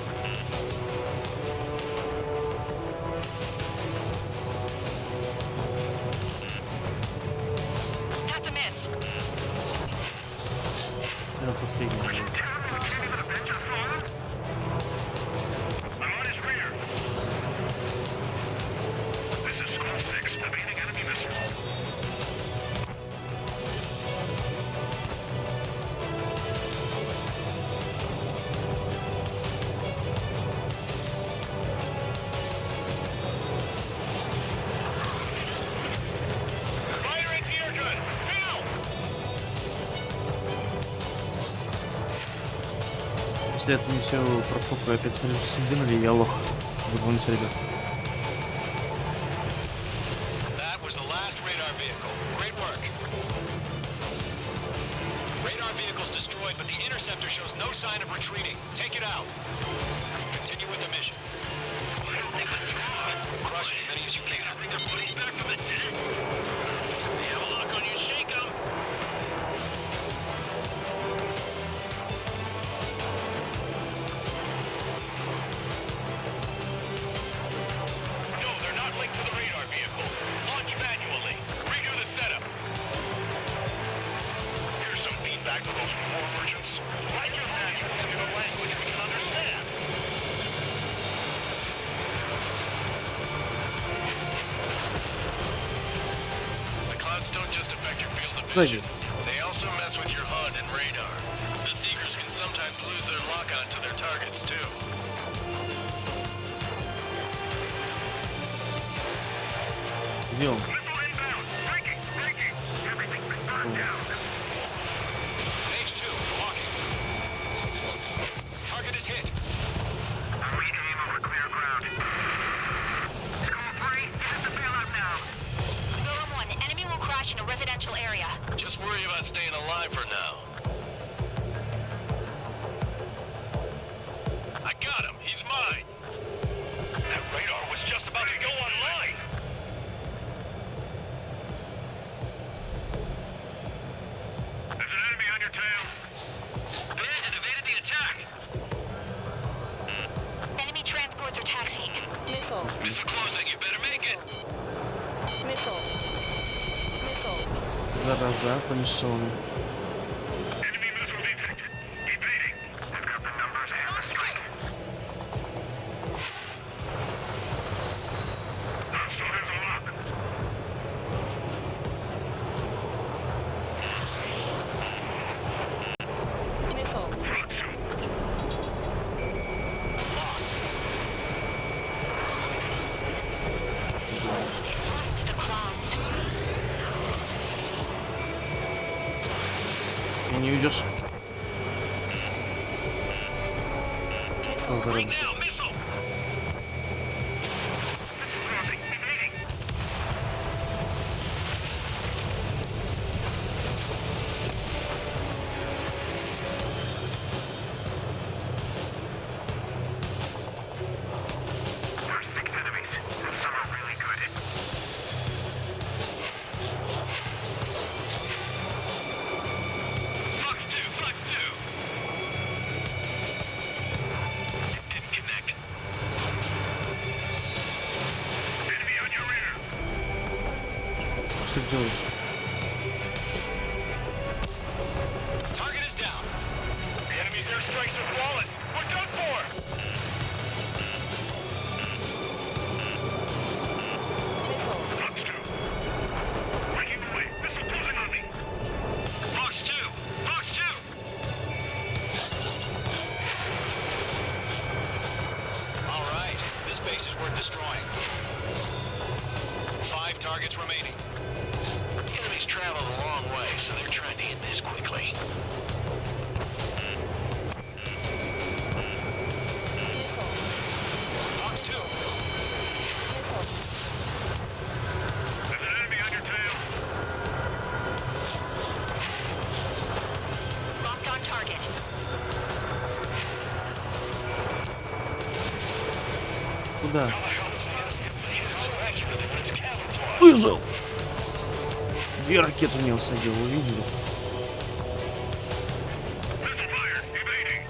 S10: That's a miss.
S1: Это последний.
S8: I'm on his rear. This is Squad 6, evading enemy missiles. Fire anti-air gun! Now!
S1: Если это не все профукаю, опять сдвинули, я лох. Выполните, ребят.
S11: That was the last radar vehicle. Great work. Radar vehicle's destroyed, but the interceptor shows no sign of retreating. Take it out. Continue with the mission. Crush as many as you can.
S8: Bring their buddies back from the dead. They have a lock on you, shake them. No, they're not linked to the radar vehicle. Launch manually. Redo the setup. Here's some feedback for those war merchants. Write your manuals in a language we can understand.
S1: Сзади.
S8: They also mess with your HUD and radar. The Seekers can sometimes lose their lock-on to their targets, too.
S1: Где он?
S11: H2, walking. Target is hit.
S9: We aim over clear ground. School 3, hit the bailout now.
S10: Golem 1, enemy will crash in a residential area.
S8: Just worry about staying alive for now. I got him. He's mine. That radar was just about to go online.
S9: There's an enemy on your tail.
S8: Bandit evaded the attack.
S10: Enemy transports are taxiing.
S4: Missile.
S8: Missile closing. You better make it.
S4: Missile. Missile.
S1: Зараза, помешал мне.
S9: Enemy missile detected. Evading. I've got the numbers and the strength. Hostile has a lock.
S4: Missile.
S10: To the clouds.
S1: Меня не уйдешь. О, зараза.
S8: Now, missile.
S9: There's 6 enemies, and some are really good.
S8: Fox 2. Didn't connect.
S9: Enemy on your rear.
S1: Что ты делаешь?
S11: Target is down.
S9: The enemy's airstrikes are flawless. We're done for. Fox 2. Breaking away. Missile closing on me.
S8: Fox 2.
S11: All right, this base is worth destroying. 5 targets remaining.
S8: Enemies traveled a long way, so they're trying to end this quickly.
S11: Fox 2.
S9: There's an enemy on your tail.
S10: Locked on target.
S1: Куда? Выжил! 2 ракеты мне усадил, вы видели?
S9: Missile fire. Evading.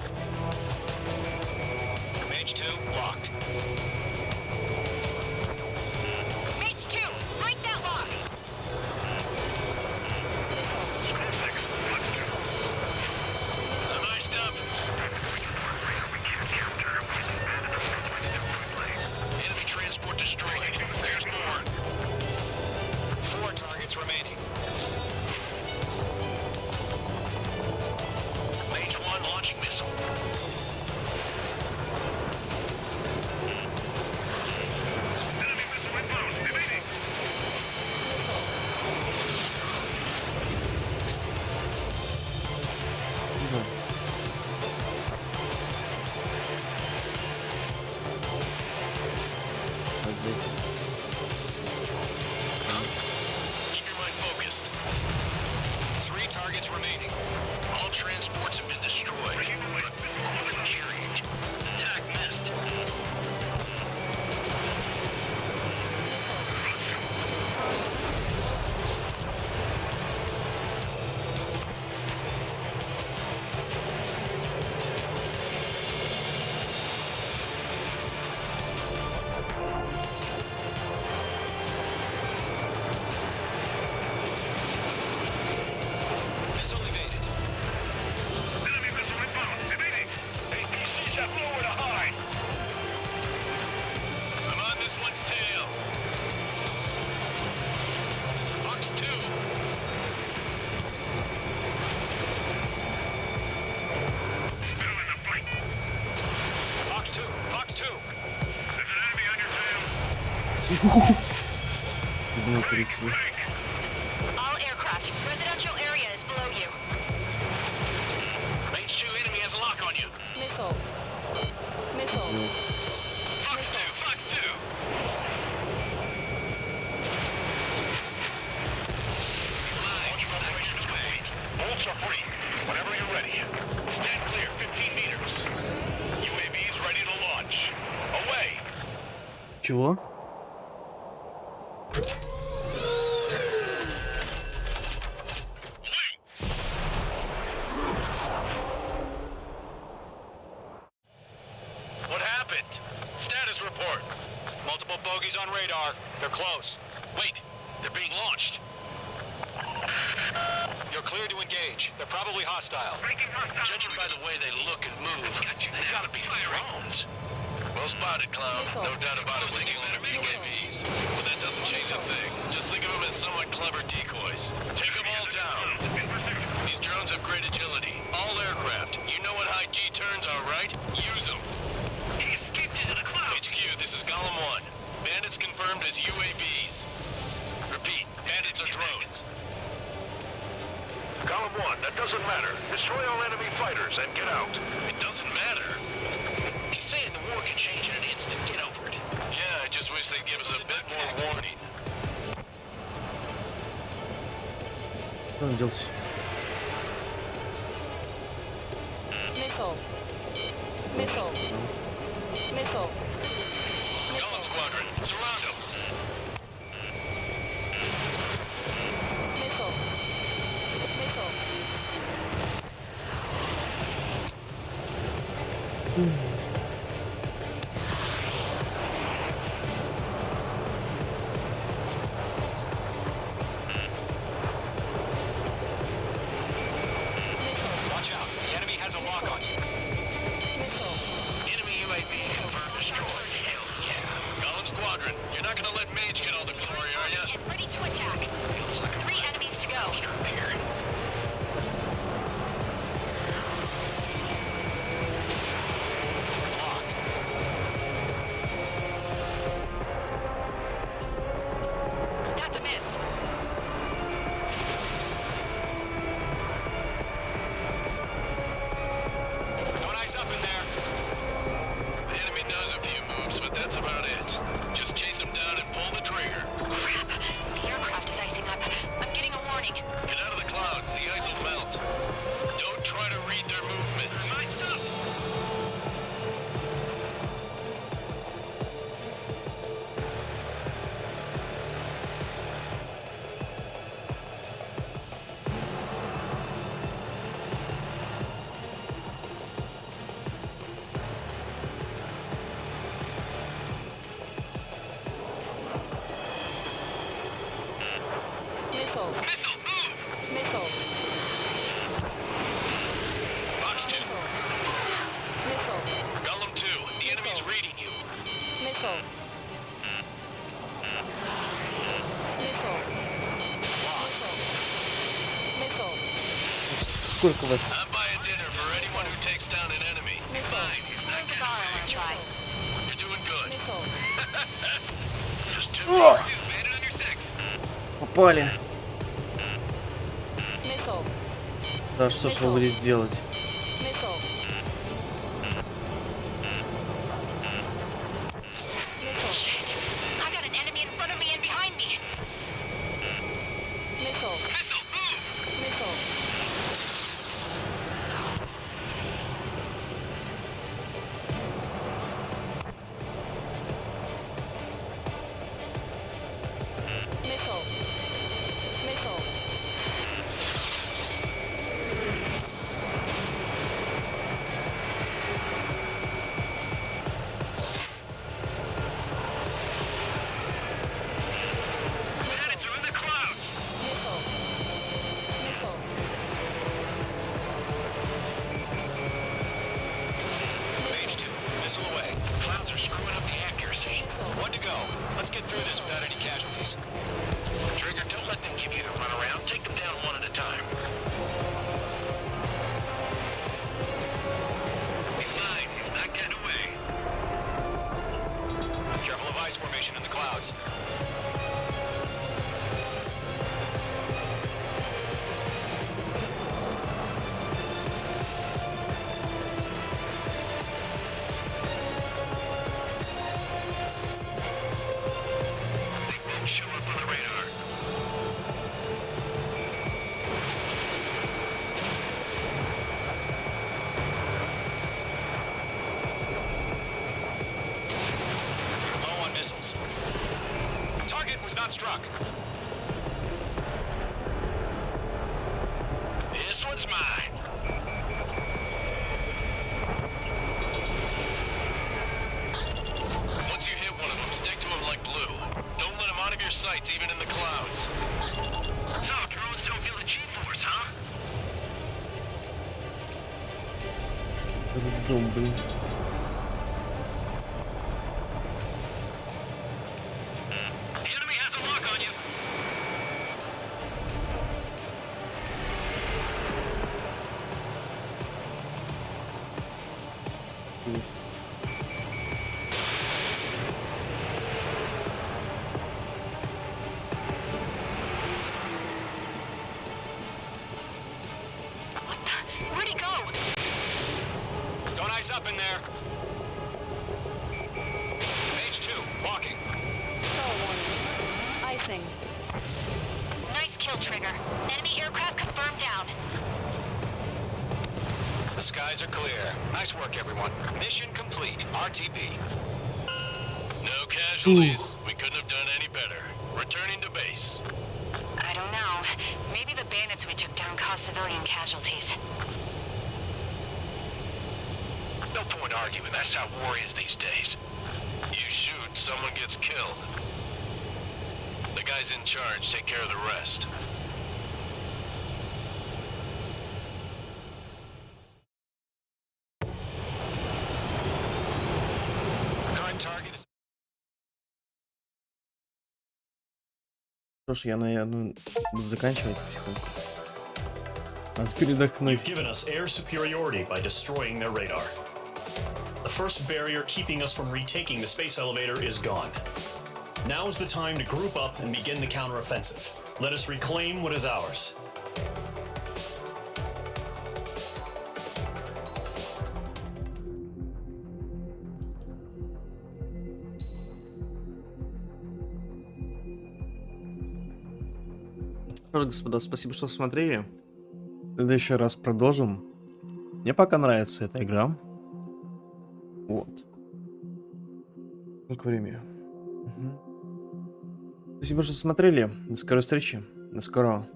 S11: H2 locked.
S10: H2, break that lock.
S9: Score 6. Fox 2.
S8: Nice stuff.
S9: We can't capture him.
S8: Enemy transport destroyed. There's more.
S11: 4 targets remaining.
S1: Ну, прицел.
S10: All aircraft. Residential area is below you.
S8: H2 enemy has a lock on you.
S10: Missile. Missile.
S8: Fox 2, Fox 2.
S9: Bolts are free. Whenever you're ready. Stand clear, 15 meters. UAVs ready to launch. Away.
S1: Чего?
S8: What happened? Status report.
S11: Multiple bogeys on radar. They're close.
S8: Wait, they're being launched.
S11: You're clear to engage. They're probably hostile.
S8: Judging by the way they look and move, they gotta be drones. Well spotted, Clown. No doubt about it, we're dealing with UAVs. But that doesn't change a thing. Just think of them as somewhat clever decoys. Take them all down. These drones have great agility. All aircraft. You know what high G turns are, right? Use them.
S9: He escaped into the clouds.
S8: HQ, this is Golem 1. Bandits confirmed as UAVs. Repeat, bandits are drones.
S9: Column 1, that doesn't matter. Destroy all enemy fighters and get out.
S8: It doesn't matter.
S9: He's saying the war can change in an instant. Get over it.
S8: Yeah, I just wish they'd give us a bit more warning.
S1: Куда он делся?
S10: Missile. Missile. Missile.
S8: Golem Squadron, surround them.
S10: Missile. Missile.
S11: Watch out. The enemy has a lock on you.
S8: Enemy UAV confirmed destroyed. Hell yeah. Golem Squadron, you're not gonna let Mage get all the glory, are ya?
S10: And ready to attack.
S8: Feels like
S10: 3 enemies to go.
S8: appearing.
S11: Locked.
S10: That's a miss.
S11: Don't ice up in there.
S8: The enemy knows a few moves, but that's about it. Just chase them down and pull the trigger.
S10: Crap. The aircraft is icing up. I'm getting a warning.
S8: Get out of the clouds, the ice will melt. Don't try to read their movements.
S9: Nice up.
S10: Missile.
S9: Missile, move.
S10: Missile.
S8: Fox 2,
S10: Missile.
S8: Golem 2, the enemy's reading you.
S10: Missile. Missile. Missile.
S1: Сколько вас?
S8: I'm buying dinner for anyone who takes down an enemy.
S10: Missile. There's a bar I want to try.
S8: You're doing good.
S10: Missile.
S8: Just two.
S9: Bandit on your 6.
S1: Попали.
S10: Missile.
S1: Да, что ж вы будете делать?
S10: Missile. Shit. I got an enemy in front of me and behind me. Missile.
S9: Missile, move.
S10: Missile. Missile. Missile.
S9: Bandits are in the clouds.
S10: Missile. Missile.
S11: Mage 2. Missile away.
S8: Clouds are screwing up the accuracy.
S11: 1 to go. Let's get through this without any casualties.
S8: Trigger, don't let them give you the runaround. Take them down one at a time.
S9: He's fine. He's not getting away.
S11: Careful of ice formation in the clouds.
S9: Show up on the radar.
S11: Low on missiles. Target was not struck.
S8: This one's mine. Once you hit one of them, stick to him like glue. Don't let him out of your sights, even in the clouds.
S9: So, drones don't feel the G-force, huh?
S1: Дом, блин.
S9: The enemy has a lock on you.
S1: Есть.
S10: What the? Where'd he go?
S11: Don't ice up in there. Page 2, walking.
S10: Icing. Nice kill, Trigger. Enemy aircraft confirmed down.
S11: The skies are clear. Nice work, everyone. Mission complete. RTB.
S8: No casualties. We couldn't have done any better. Returning to base.
S10: I don't know. Maybe the bandits we took down caused civilian casualties.
S8: No point arguing. That's how war is these days. You shoot, someone gets killed. The guys in charge take care of the rest.
S11: Current target is...
S1: Что ж, я, наверное, буду заканчивать потихоньку. Надо передохнуть.
S5: You've given us air superiority by destroying their radar. The first barrier keeping us from retaking the space elevator is gone. Now is the time to group up and begin the counteroffensive. Let us reclaim what is ours.
S1: Что ж, господа, спасибо, что смотрели. В следующий раз продолжим. Мне пока нравится эта игра. Вот. Сколько времени? Спасибо, что смотрели. До скорой встречи. До скорого.